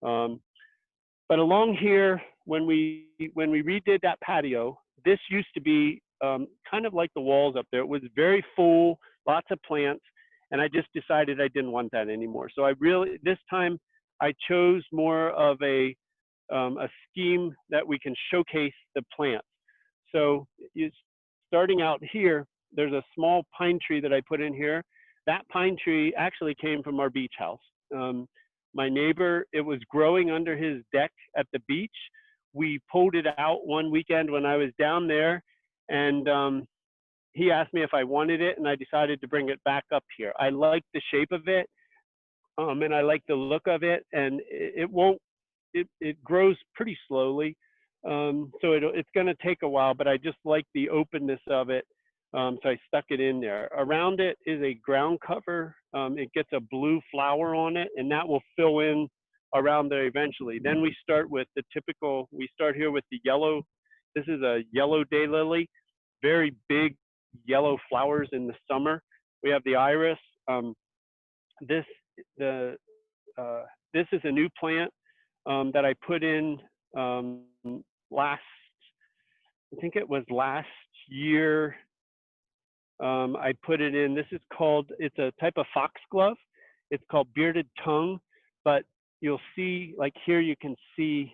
But along here, when we redid that patio, this used to be kind of like the walls up there. It was very full, lots of plants, and I just decided I didn't want that anymore. So this time I chose more of a scheme that we can showcase the plants. So starting out here, there's a small pine tree that I put in here. That pine tree actually came from our beach house. My neighbor, it was growing under his deck at the beach. We pulled it out one weekend when I was down there, and he asked me if I wanted it, and I decided to bring it back up here. I like the shape of it, and I like the look of it, and it grows pretty slowly. So it's going to take a while, but I just like the openness of it. So I stuck it in there. Around it is a ground cover. It gets a blue flower on it, and that will fill in around there eventually. Then we start with the typical, we start here with the yellow. This is a yellow daylily, very big yellow flowers in the summer. We have the iris. This is a new plant that I put in I think it was last year. I put it in, it's a type of foxglove. It's called bearded tongue, but you'll see, like here you can see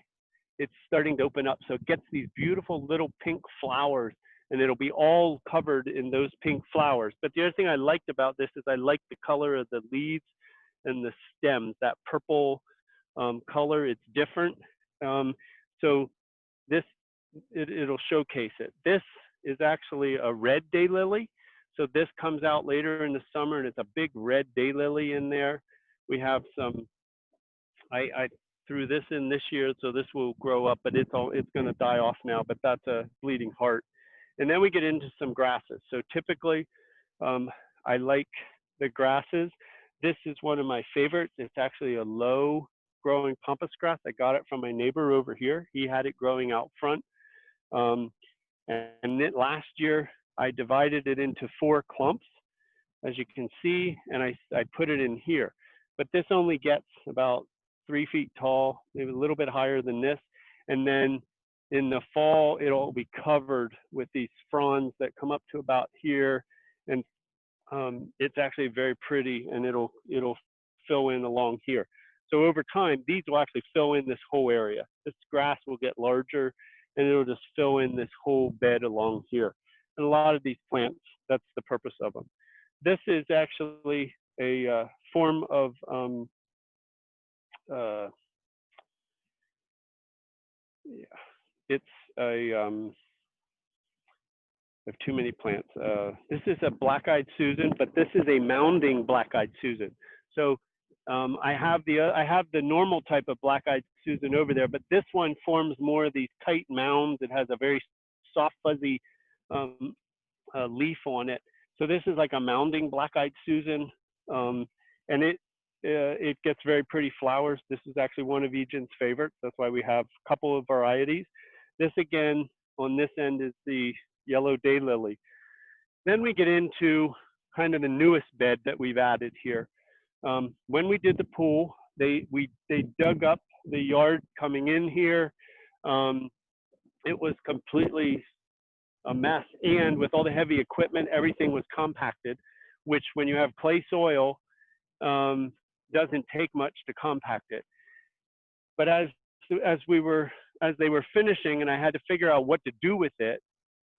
it's starting to open up. So it gets these beautiful little pink flowers, and it'll be all covered in those pink flowers. But the other thing I liked about this is I like the color of the leaves and the stems, that purple color. It's different. So it'll showcase it. This is actually a red daylily. So this comes out later in the summer, and it's a big red daylily in there. We have some, I threw this in this year, so this will grow up, but it's going to die off now, but that's a bleeding heart. And then we get into some grasses. So typically, I like the grasses. This is one of my favorites. It's actually a low growing pampas grass. I got it from my neighbor over here. He had it growing out front. And then last year, I divided it into 4 clumps, as you can see, and I put it in here. But this only gets about 3 feet tall, maybe a little bit higher than this. And then in the fall, it'll be covered with these fronds that come up to about here. And it's actually very pretty, and it'll fill in along here. So over time, these will actually fill in this whole area. This grass will get larger, and it'll just fill in this whole bed along here. And a lot of these plants, that's the purpose of them. This is actually a form of it's a I have too many plants. This is a black-eyed Susan, but this is a mounding black-eyed Susan. So I have the normal type of black-eyed Susan over there, but this one forms more of these tight mounds. It has a very soft, fuzzy leaf on it. So this is like a mounding black-eyed Susan, and it gets very pretty flowers. This is actually one of Egan's favorites. That's why we have a couple of varieties. This again, on this end is the yellow daylily. Then we get into kind of the newest bed that we've added here. When we did the pool, they dug up the yard coming in here. It was completely a mess, and with all the heavy equipment, everything was compacted, which when you have clay soil, doesn't take much to compact it. But as they were finishing, and I had to figure out what to do with it,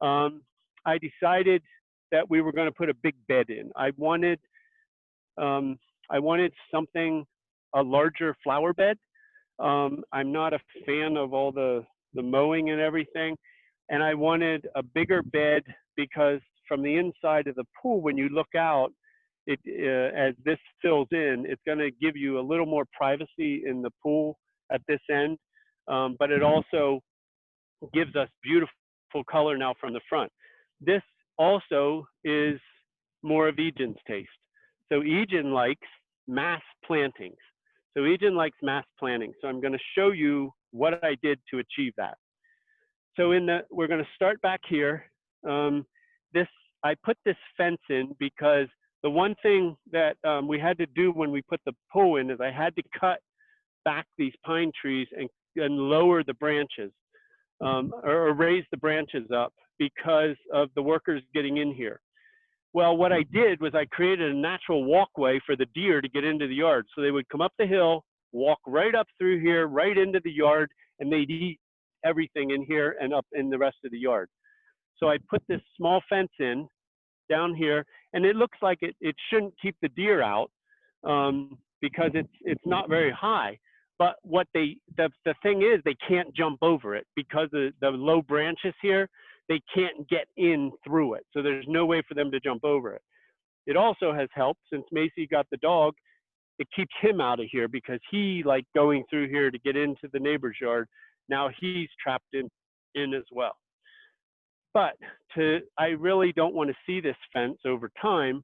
I decided that we were going to put a big bed in. I wanted something, a larger flower bed. I'm not a fan of all the mowing and everything, and I wanted a bigger bed because from the inside of the pool, when you look out, as this fills in, it's going to give you a little more privacy in the pool at this end, but it also gives us beautiful color now from the front. This also is more of Egan's taste. So Egan likes mass plantings. So Egan likes mass planting. So I'm going to show you what I did to achieve that. So we're going to start back here. I put this fence in because the one thing that we had to do when we put the pool in is I had to cut back these pine trees and lower the branches or raise the branches up because of the workers getting in here. Well, what I did was I created a natural walkway for the deer to get into the yard. So they would come up the hill, walk right up through here, right into the yard, and they'd eat everything in here and up in the rest of the yard. So I put this small fence in down here, and it looks like it shouldn't keep the deer out because it's not very high. But what the thing is, they can't jump over it because of the low branches here. They can't get in through it. So there's no way for them to jump over it. It also has helped since Macy got the dog. It keeps him out of here because he liked going through here to get into the neighbor's yard. Now he's trapped in as well. But I really don't want to see this fence over time.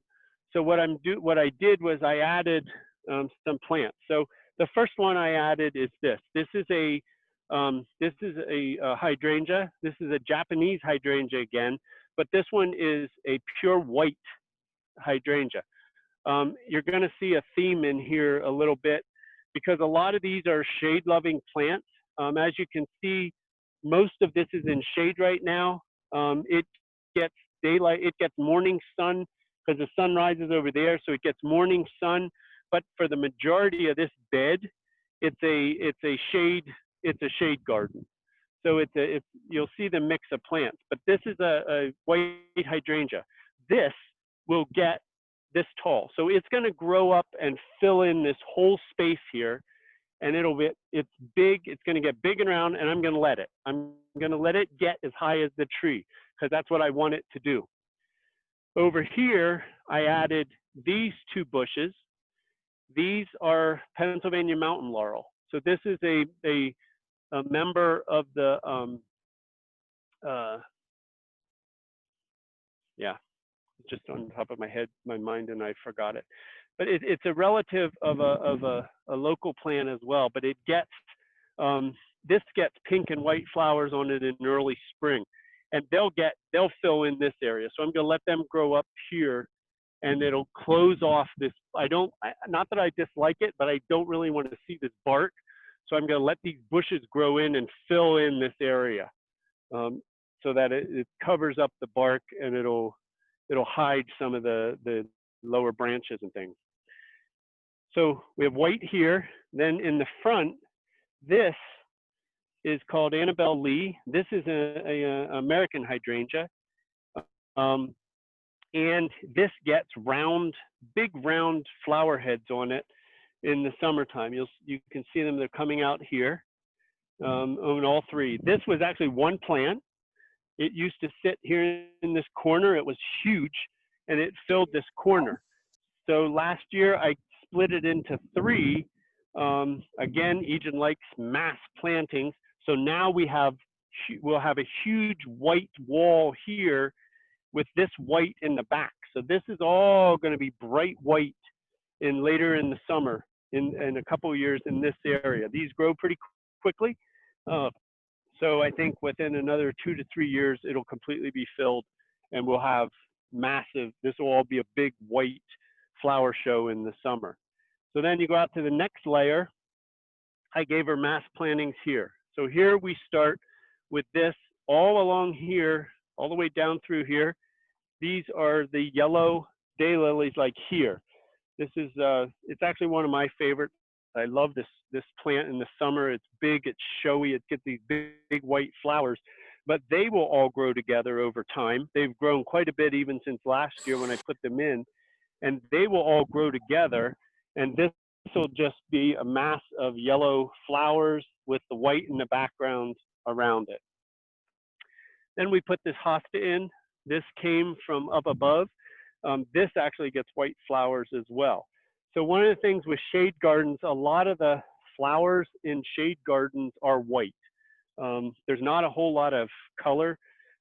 So what I did was I added some plants. So the first one I added is this. This is a hydrangea. This is a Japanese hydrangea again, but this one is a pure white hydrangea. You're going to see a theme in here a little bit because a lot of these are shade-loving plants. As you can see, most of this is in shade right now. It gets daylight, it gets morning sun because the sun rises over there, so it gets morning sun. But for the majority of this bed, it's a shade garden. So you'll see the mix of plants. But this is a white hydrangea. This will get this tall. So it's going to grow up and fill in this whole space here. And it's big, it's going to get big and round, and I'm going to let it. I'm going to let it get as high as the tree because that's what I want it to do. Over here, I added these two bushes. These are Pennsylvania mountain laurel. So this is a member of the, yeah, just on top of my head, my mind, and I forgot it. But it's a relative of a local plant as well. But it gets, this gets pink and white flowers on it in early spring. And they'll fill in this area. So I'm gonna let them grow up here, and it'll close off this. Not that I dislike it, but I don't really want to see this bark. So I'm gonna let these bushes grow in and fill in this area, so that it covers up the bark, and it'll hide some of the lower branches and things. So we have white here. Then in the front, this is called Annabelle Lee. This is a American hydrangea. And this gets big round flower heads on it in the summertime. You can see them, they're coming out here on all three. This was actually one plant. It used to sit here in this corner. It was huge, and it filled this corner. So last year I split it into three. Again, Egen likes mass plantings. So now we'll have a huge white wall here with this white in the back. So this is all going to be bright white later in the summer, in a couple of years in this area. These grow pretty quickly. So I think within another 2 to 3 years, it'll completely be filled, and we'll have massive, this will all be a big white flower show in the summer. So then you go out to the next layer. I gave her mass plantings here. So here we start with this all along here, all the way down through here. These are the yellow daylilies, like here. This is, it's actually one of my favorites. I love this plant in the summer. It's big, it's showy, it gets these big white flowers, but they will all grow together over time. They've grown quite a bit even since last year when I put them in, and they will all grow together. And this will just be a mass of yellow flowers with the white in the background around it. Then we put this hosta in. This came from up above. This actually gets white flowers as well. So one of the things with shade gardens, a lot of the flowers in shade gardens are white. There's not a whole lot of color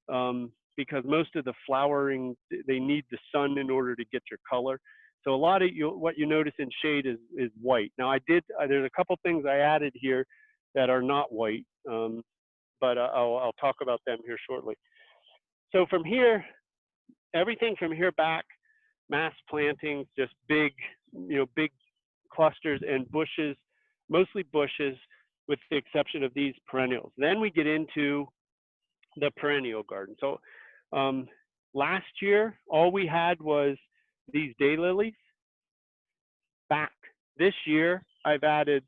because most of the flowering, they need the sun in order to get your color. So a lot of what you notice in shade is white. Now there's a couple things I added here that are not white, but I'll talk about them here shortly. So from here, everything from here back, mass plantings, just big clusters and bushes, mostly bushes, with the exception of these perennials. Then we get into the perennial garden. So last year, all we had was these daylilies back. This year, I've added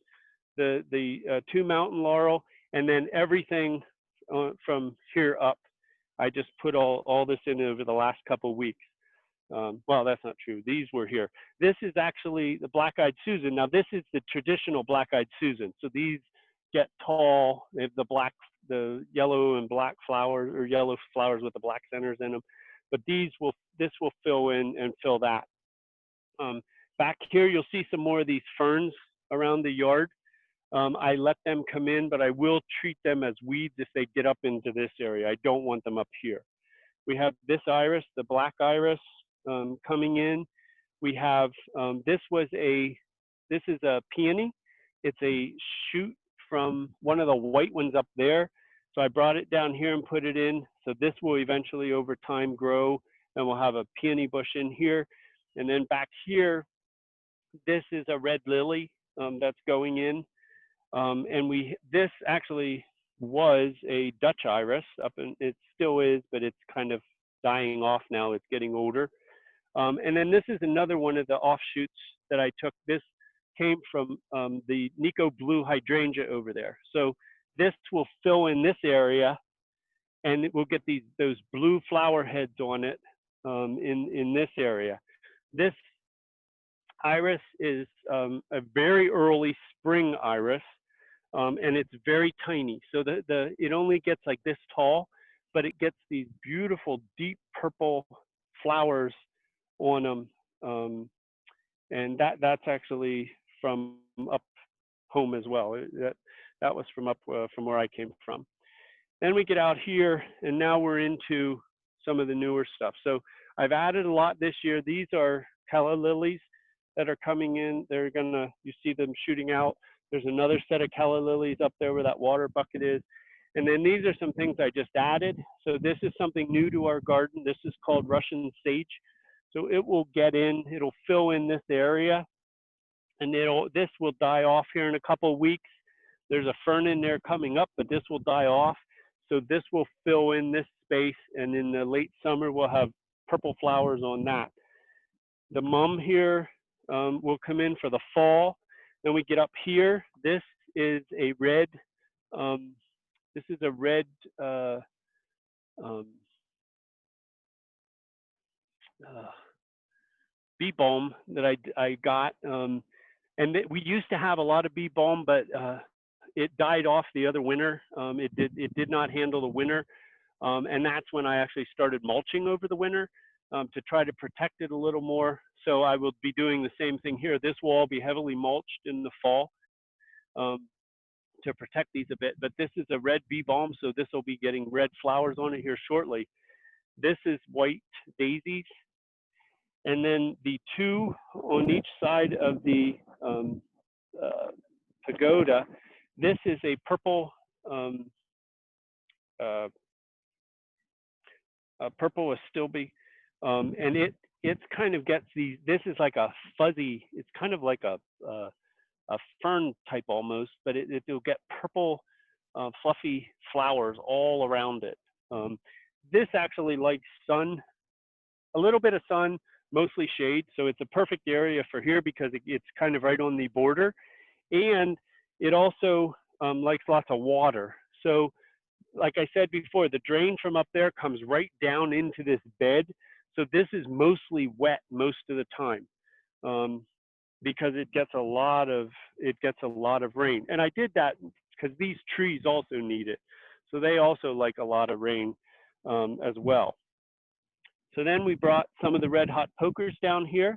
the 2 mountain laurel, and then everything from here up. I just put all this in over the last couple of weeks. Well, that's not true. These were here. This is actually the black-eyed Susan. Now, this is the traditional black-eyed Susan. So these get tall. They have the yellow and black flowers, or yellow flowers with the black centers in them. But this will fill in and fill that. Back here, you'll see some more of these ferns around the yard. I let them come in, but I will treat them as weeds if they get up into this area. I don't want them up here. We have this iris, the black iris, coming in. We have, this is a peony. It's a shoot from one of the white ones up there. So I brought it down here and put it in. So this will eventually over time grow, and we'll have a peony bush in here. And then back here, this is a red lily that's going in. And this actually was a Dutch iris it still is, but it's kind of dying off now. It's getting older. And then this is another one of the offshoots that I took. This came from the Nico blue hydrangea over there. So this will fill in this area, and it will get those blue flower heads on it in this area. This iris is a very early spring iris. And it's very tiny. So it only gets like this tall, but it gets these beautiful deep purple flowers on them. And that's actually from up home as well. That was from up from where I came from. Then we get out here, and now we're into some of the newer stuff. So I've added a lot this year. These are calla lilies that are coming in. They're gonna, you see them shooting out. There's another set of calla lilies up there where that water bucket is. And then these are some things I just added. So this is something new to our garden. This is called Russian sage. So it will get in, it'll fill in this area, and this will die off here in a couple of weeks. There's a fern in there coming up, but this will die off. So this will fill in this space, and in the late summer, we'll have purple flowers on that. The mum here will come in for the fall. Then we get up here. This is a red, bee balm that I got. And we used to have a lot of bee balm, but it died off the other winter. It did not handle the winter. And that's when I actually started mulching over the winter to try to protect it a little more. So I will be doing the same thing here. This will all be heavily mulched in the fall to protect these a bit. But this is a red bee balm, so this will be getting red flowers on it here shortly. This is white daisies. And then the two on each side of the pagoda, this is a purple, purple astilbe, and it kind of gets these. This is like a fuzzy. It's kind of like a fern type almost, but it'll get purple, fluffy flowers all around it. This actually likes sun, a little bit of sun, mostly shade. So it's a perfect area for here because it's kind of right on the border, and it also likes lots of water. So like I said before, the drain from up there comes right down into this bed. So this is mostly wet most of the time because it gets a lot of rain. And I did that because these trees also need it. So they also like a lot of rain as well. So then we brought some of the red hot pokers down here.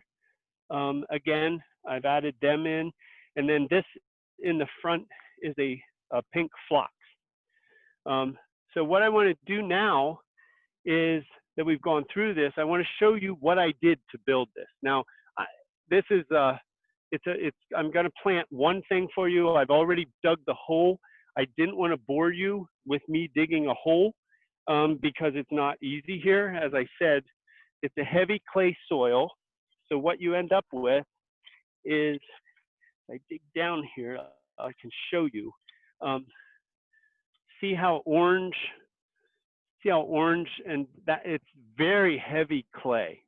Again, I've added them in. And then this in the front is a pink phlox. So what I want to do now is that we've gone through this, I want to show you what I did to build this. Now, this is, I'm going to plant one thing for you. I've already dug the hole. I didn't want to bore you with me digging a hole because it's not easy here. As I said, it's a heavy clay soil. So what you end up with is, I dig down here, I can show you. See how orange and that it's very heavy clay.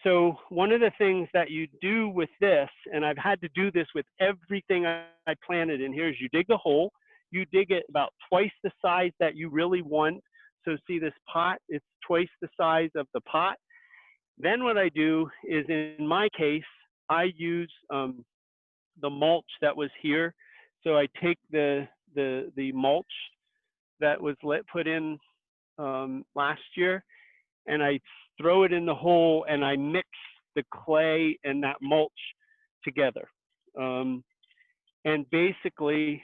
So one of the things that you do with this, and I've had to do this with everything I planted in here, is you dig the hole, you dig it about twice the size that you really want. So see this pot, it's twice the size of the pot. Then what I do is, in my case, I use the mulch that was here. So I take the mulch that was put in last year, and I throw it in the hole, and I mix the clay and that mulch together. And basically,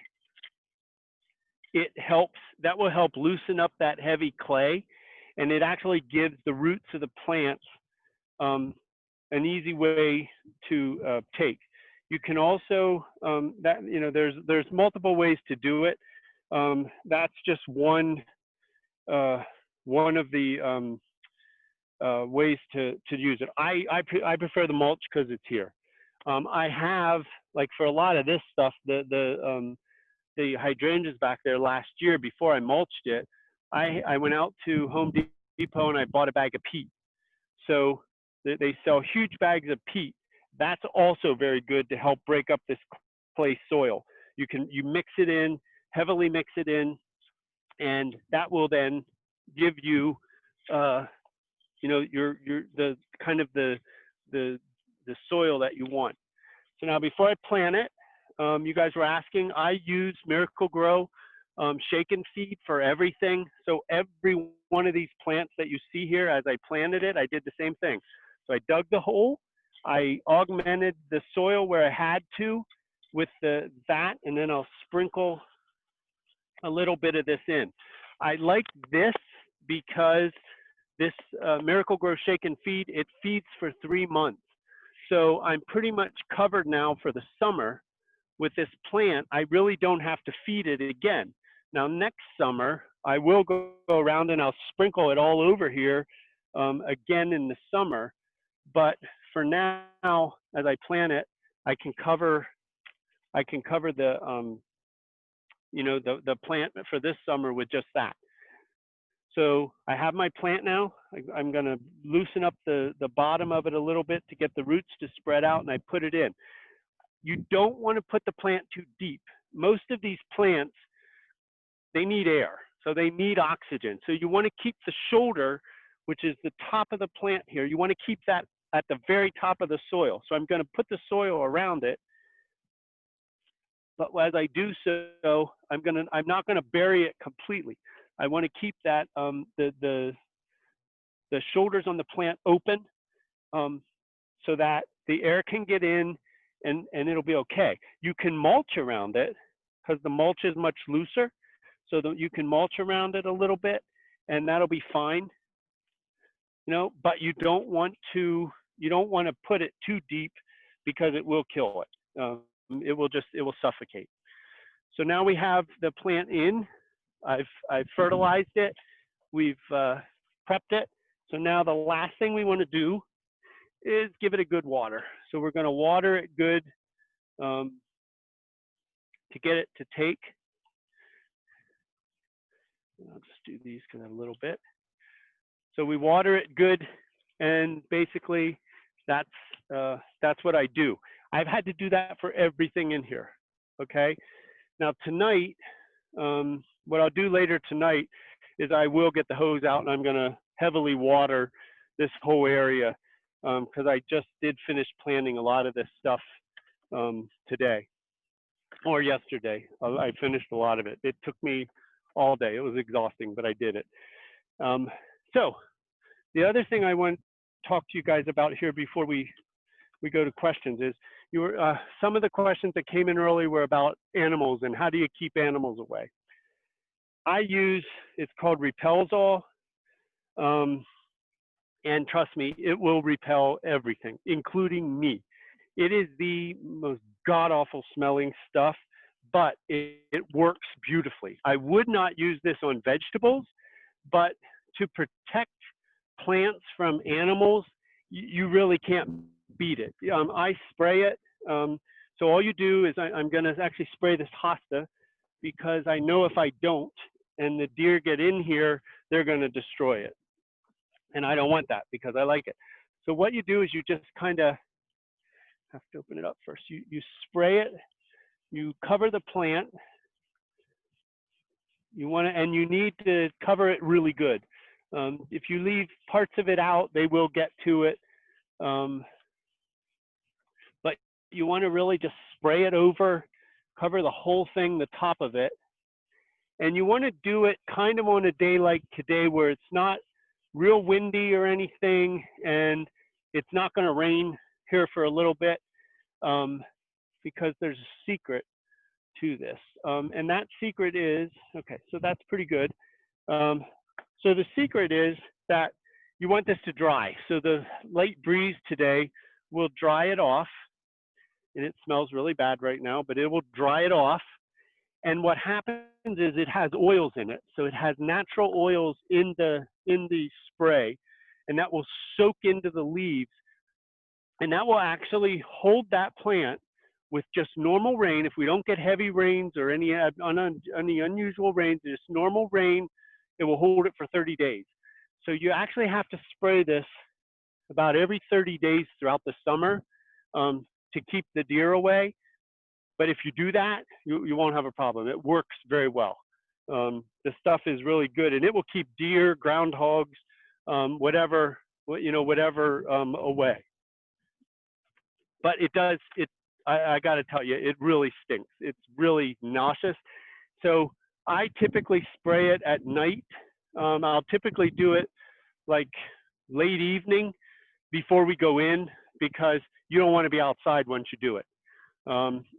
that will help loosen up that heavy clay, and it actually gives the roots of the plants an easy way to take. You can also, there's multiple ways to do it. That's just one of the ways to use it. I prefer the mulch because it's here. I have, like for a lot of this stuff, the hydrangeas back there last year before I mulched it, I went out to Home Depot and I bought a bag of peat. So they sell huge bags of peat. That's also very good to help break up this clay soil. You mix it in, heavily mix it in, and that will then give you, the kind of the soil that you want. So now before I plant it, you guys were asking, I use Miracle-Gro shaken feed for everything. So every one of these plants that you see here, as I planted it, I did the same thing. So I dug the hole, I augmented the soil where I had to with that, and then I'll sprinkle a little bit of this in. I like this because this Miracle Grow Shake and Feed, it feeds for 3 months. So I'm pretty much covered now for the summer with this plant. I really don't have to feed it again. Now next summer, I will go around and I'll sprinkle it all over here again in the summer. But for now, as I plant it, I can cover the you know, the plant for this summer with just that. So I have my plant now. I'm going to loosen up the bottom of it a little bit to get the roots to spread out, and I put it in. You don't want to put the plant too deep. Most of these plants, they need air, so they need oxygen. So you want to keep the shoulder, which is the top of the plant here, you want to keep that at the very top of the soil. So I'm going to put the soil around it. But as I do so, I'm not going to bury it completely. I want to keep that the shoulders on the plant open so that the air can get in and it'll be okay. You can mulch around it because the mulch is much looser, so that you can mulch around it a little bit, and that'll be fine. You know, but you don't want to put it too deep because it will kill it. It will suffocate. So now we have the plant in. I've fertilized it. We've prepped it. So now the last thing we want to do is give it a good water. So we're going to water it good to get it to take. I'll just do these because I have a little bit. So we water it good, and basically that's what I do. I've had to do that for everything in here. Okay. Now tonight, what I'll do later tonight is I will get the hose out and I'm going to heavily water this whole area because I just did finish planting a lot of this stuff today or yesterday. I finished a lot of it. It took me all day. It was exhausting, but I did it. So the other thing I want to talk to you guys about here before we go to questions is some of the questions that came in early were about animals and how do you keep animals away. I use, it's called Repelsol, and trust me, it will repel everything, including me. It is the most god-awful smelling stuff, but it works beautifully. I would not use this on vegetables, but to protect plants from animals, you really can't beat it. I spray it. So all you do is I'm going to actually spray this hosta because I know if I don't and the deer get in here, they're going to destroy it. And I don't want that because I like it. So what you do is you just kind of have to open it up first. You spray it, you cover the plant. You want to, and you need to cover it really good. If you leave parts of it out, they will get to it. But you want to really just spray it over, cover the whole thing, the top of it. And you want to do it kind of on a day like today where it's not real windy or anything, and it's not going to rain here for a little bit because there's a secret to this. And that secret is, okay, so that's pretty good. So the secret is that you want this to dry. So the light breeze today will dry it off, and it smells really bad right now, but it will dry it off. And what happens is it has oils in it. So it has natural oils in the spray, and that will soak into the leaves. And that will actually hold that plant with just normal rain. If we don't get heavy rains or any unusual rains, just normal rain, it will hold it for 30 days. So you actually have to spray this about every 30 days throughout the summer to keep the deer away. But if you do that, you won't have a problem. It works very well. The stuff is really good, and it will keep deer, groundhogs, whatever away. But it does. I got to tell you, it really stinks. It's really nauseous. So I typically spray it at night. I'll typically do it like late evening before we go in, because you don't want to be outside once you do it.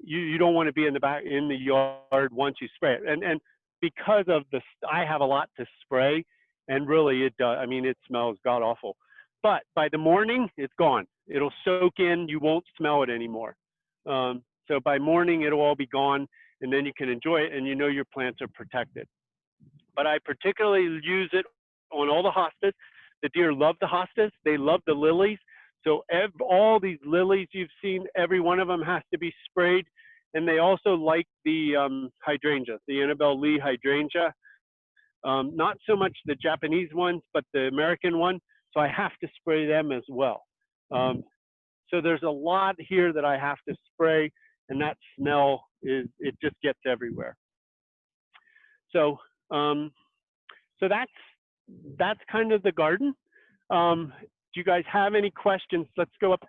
You don't want to be in the yard once you spray it. And because of this, I have a lot to spray, and really it does. I mean, it smells god awful. But by the morning, it's gone. It'll soak in. You won't smell it anymore. So by morning, it'll all be gone, and then you can enjoy it, and you know your plants are protected. But I particularly use it on all the hostas. The deer love the hostas. They love the lilies. So all these lilies you've seen, every one of them has to be sprayed. And they also like the hydrangea, the Annabelle Lee hydrangea. Not so much the Japanese ones, but the American one. So I have to spray them as well. So there's a lot here that I have to spray, and that smell it just gets everywhere. So so that's kind of the garden. Do you guys have any questions? Let's go up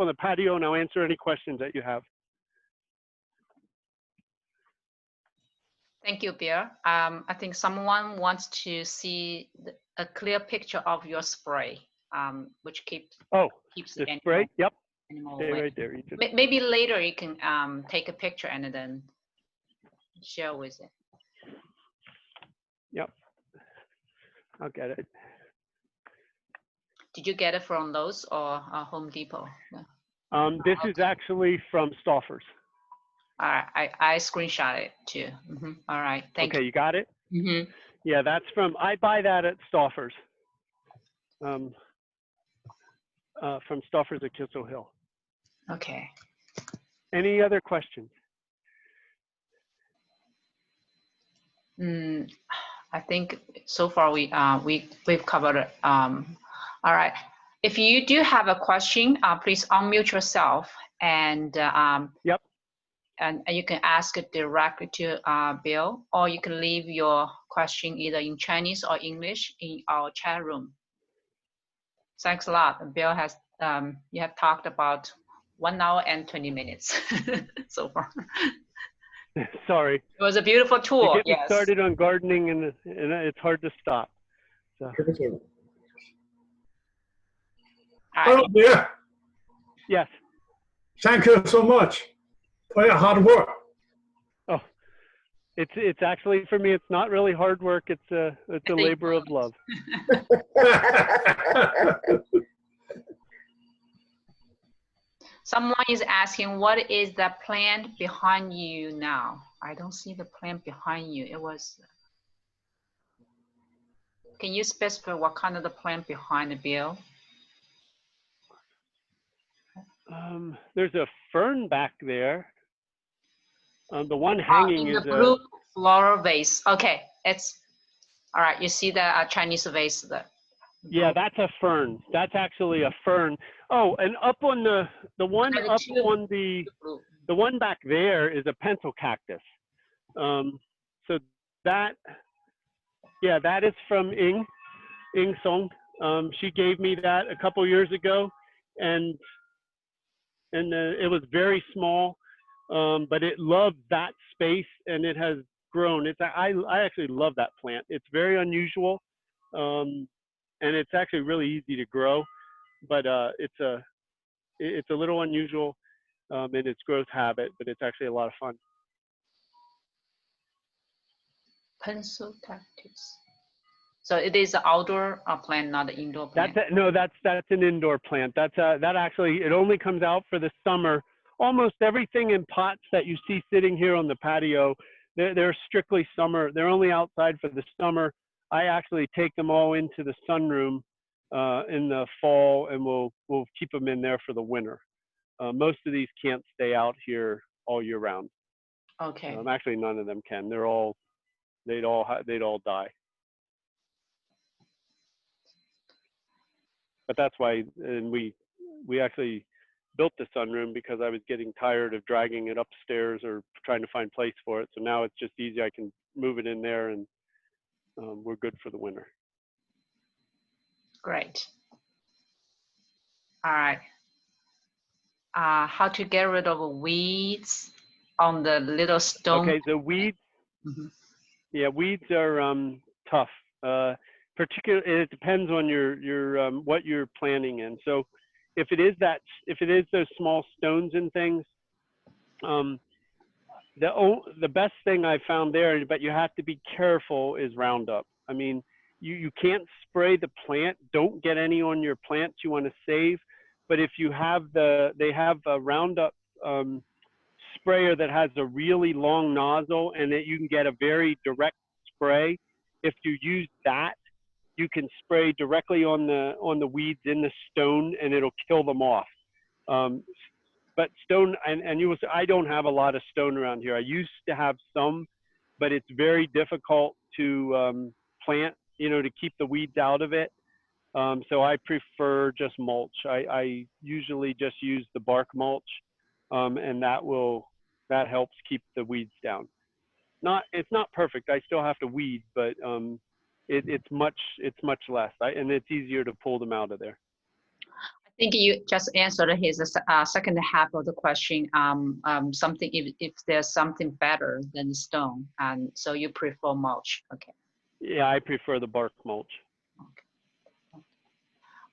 on the patio, and I'll answer any questions that you have. Thank you, Bill. I think someone wants to see a clear picture of your spray, which keeps the spray. Yep. Animal Stay away. right there. Maybe later you can take a picture and then share with it. Yep. I'll get it. Did you get it from Lowe's or Home Depot? This is actually from Stauffer's. All right, I screenshot it too. All right, thank you. Okay, you got it? Yeah, that's I buy that at Stauffer's. From Stauffer's at Kissel Hill. Okay. Any other questions? I think so far we've covered it. All right. If you do have a question, please unmute yourself and Yep. And you can ask it directly to Bill, or you can leave your question either in Chinese or English in our chat room. Thanks a lot. Bill has you have talked about 1 hour and 20 minutes so far. Sorry. It was a beautiful tour. You get me started on gardening, and it's hard to stop. So. Hello, dear. Yes. Thank you so much for your hard work. Oh, it's actually, for me, it's not really hard work. It's a labor of love. Someone is asking, what is the plant behind you now? I don't see the plant behind you. It was. Can you specify what kind of the plant behind the Bill? There's a fern back there. The one hanging in is the blue floral vase. Okay, it's all right. You see the Chinese vase. Yeah, that's a fern. That's actually a fern. Oh, and up on the one up on the one back there is a pencil cactus. So that, yeah, that is from Ing Song. She gave me that a couple years ago, and it was very small, but it loved that space, and it has grown. I actually love that plant. It's very unusual, and it's actually really easy to grow, but it's a little unusual in its growth habit, but it's actually a lot of fun. Pencil cactus. So it is an outdoor plant, not an indoor plant. That's an indoor plant. That actually, it only comes out for the summer. Almost everything in pots that you see sitting here on the patio, they're strictly summer. They're only outside for the summer. I actually take them all into the sunroom in the fall, and we'll keep them in there for the winter. Most of these can't stay out here all year round. Okay. Actually, none of them can. They'd all die. But that's why, and we actually built the sunroom because I was getting tired of dragging it upstairs or trying to find place for it. So now it's just easy. I can move it in there, and we're good for the winter. Great. All right. How to get rid of weeds on the little stone? Okay, the weeds. Yeah, weeds are tough. Particularly, it depends on your what you're planting in. So, if it is those small stones and things, um, the best thing I found there, but you have to be careful, is Roundup. I mean, you can't spray the plant. Don't get any on your plants you want to save. But if you have they have a Roundup sprayer that has a really long nozzle, and that you can get a very direct spray. If you use that, you can spray directly on the weeds in the stone, and it'll kill them off. Um, but stone, and you will say, I don't have a lot of stone around here. I used to have some, but it's very difficult to plant, to keep the weeds out of it. So I prefer just mulch. I usually just use the bark mulch, and that helps keep the weeds down. It's not perfect. I still have to weed, but it's much less, and it's easier to pull them out of there. I think you just answered his second half of the question. Something if there's something better than stone, and so you prefer mulch. Okay. Yeah, I prefer the bark mulch. Okay.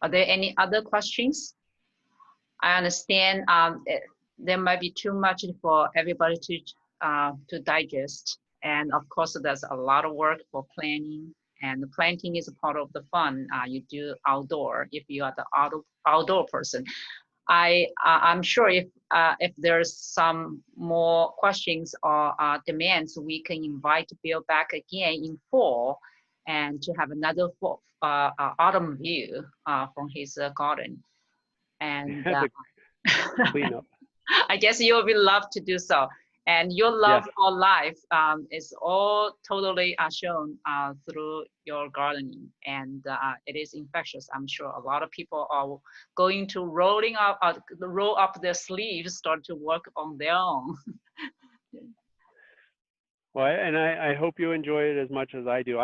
Are there any other questions? I understand there might be too much for everybody to digest, and of course there's a lot of work for planning, and the planting is a part of the fun you do outdoor if you are the outdoor person. I'm sure if there's some more questions or demands, we can invite Bill back again in fall and to have another autumn view from his garden. And clean up. I guess you will love to do so. And your love for life is all totally shown through your gardening, and it is infectious. I'm sure a lot of people are going to roll up their sleeves, start to work on their own. Well, and I hope you enjoy it as much as I do.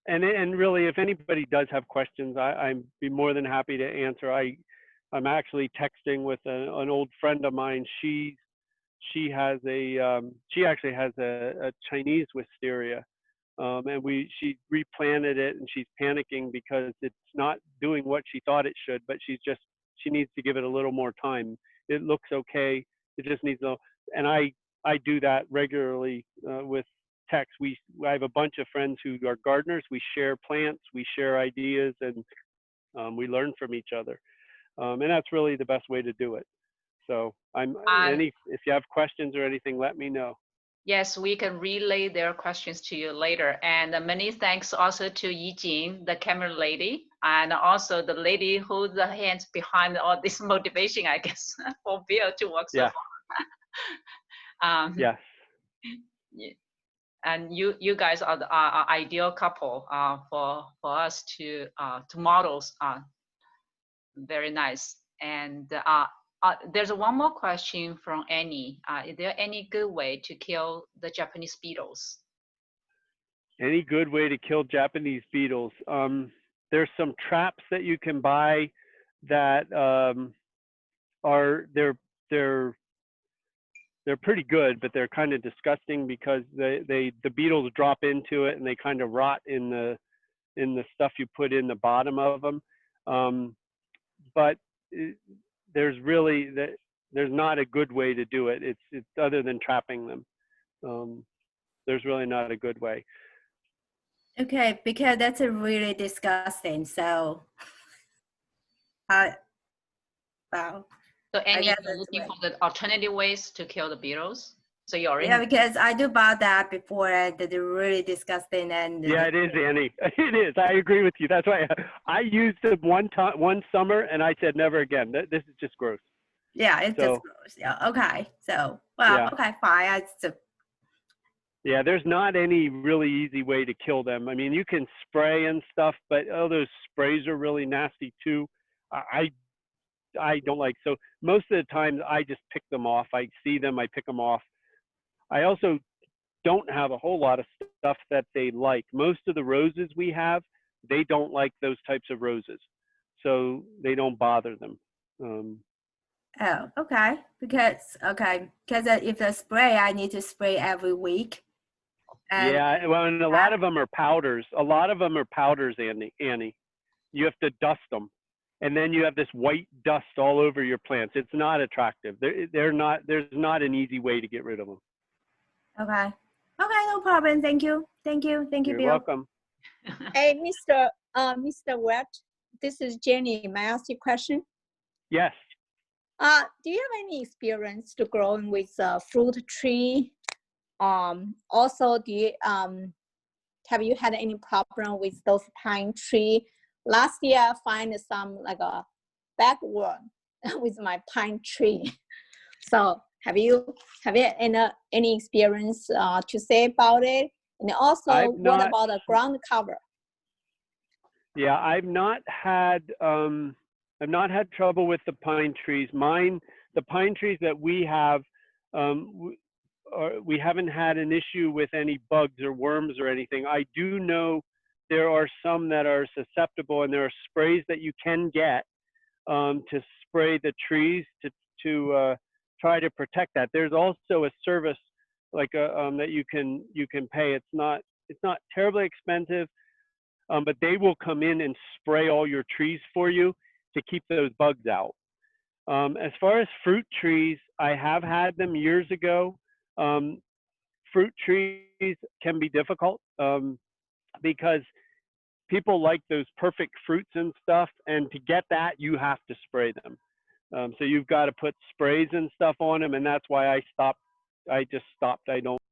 And really, if anybody does have questions, I'd be more than happy to answer. I'm actually texting with an old friend of mine. She actually has a Chinese wisteria, and she replanted it, and she's panicking because it's not doing what she thought it should, but she needs to give it a little more time. It looks okay. It just needs and I do that regularly with text. I have a bunch of friends who are gardeners. We share plants, we share ideas, and we learn from each other. And that's really the best way to do it. So if you have questions or anything, let me know. Yes, we can relay their questions to you later. And many thanks also to Yijing, the camera lady, and also the lady who's the hands behind all this motivation, I guess, for Bill to work so hard. Yes. And you guys are the ideal couple for us to model. Very nice. And there's one more question from Annie. Is there any good way to kill the Japanese beetles? Any good way to kill Japanese beetles? There's some traps that you can buy that they're pretty good, but they're kind of disgusting because the beetles drop into it and they kind of rot in the stuff you put in the bottom of them. But there's not a good way to do it. It's other than trapping them. There's really not a good way. Okay, because that's a really disgusting. So, wow. So Annie, you're looking for the alternative ways to kill the beetles? So you already because I do bought that before, and they're really disgusting. And yeah, it is, Annie. It is. I agree with you. That's why I used it one summer, and I said never again. This is just gross. Yeah, it's just gross. Yeah. Okay. So okay, fine. Yeah, there's not any really easy way to kill them. I mean, you can spray and stuff, but those sprays are really nasty too. I don't like. So most of the time, I just pick them off. I see them, I pick them off. I also don't have a whole lot of stuff that they like. Most of the roses we have, they don't like those types of roses, so they don't bother them. Oh, okay. Because if the spray, I need to spray every week. And Yeah, well, and a lot of them are powders. A lot of them are powders, Annie. You have to dust them. And then you have this white dust all over your plants. It's not attractive. They're not, there's not an easy way to get rid of them. okay. Okay, no problem. Thank you. Thank you. Thank you, You're Bill. welcome. Hey, Mr. Wert, this is Jenny. May I ask you a question? Yes. Do you have any experience to growing with a fruit tree? Also, do you have you had any problem with those pine tree? Last year, I find some like a bagworm with my pine tree. So have you had any experience to say about it? And also, what about the ground cover? Yeah, I've not had trouble with the pine trees. The pine trees that we have, we haven't had an issue with any bugs or worms or anything. I do know there are some that are susceptible, and there are sprays that you can get to spray the trees to try to protect that. There's also a service like that you can pay. It's not terribly expensive, but they will come in and spray all your trees for you to keep those bugs out. As far as fruit trees, I have had them years ago. Fruit trees can be difficult because people like those perfect fruits and stuff, and to get that, you have to spray them. So you've got to put sprays and stuff on them, and that's why I stopped. I just stopped. I don't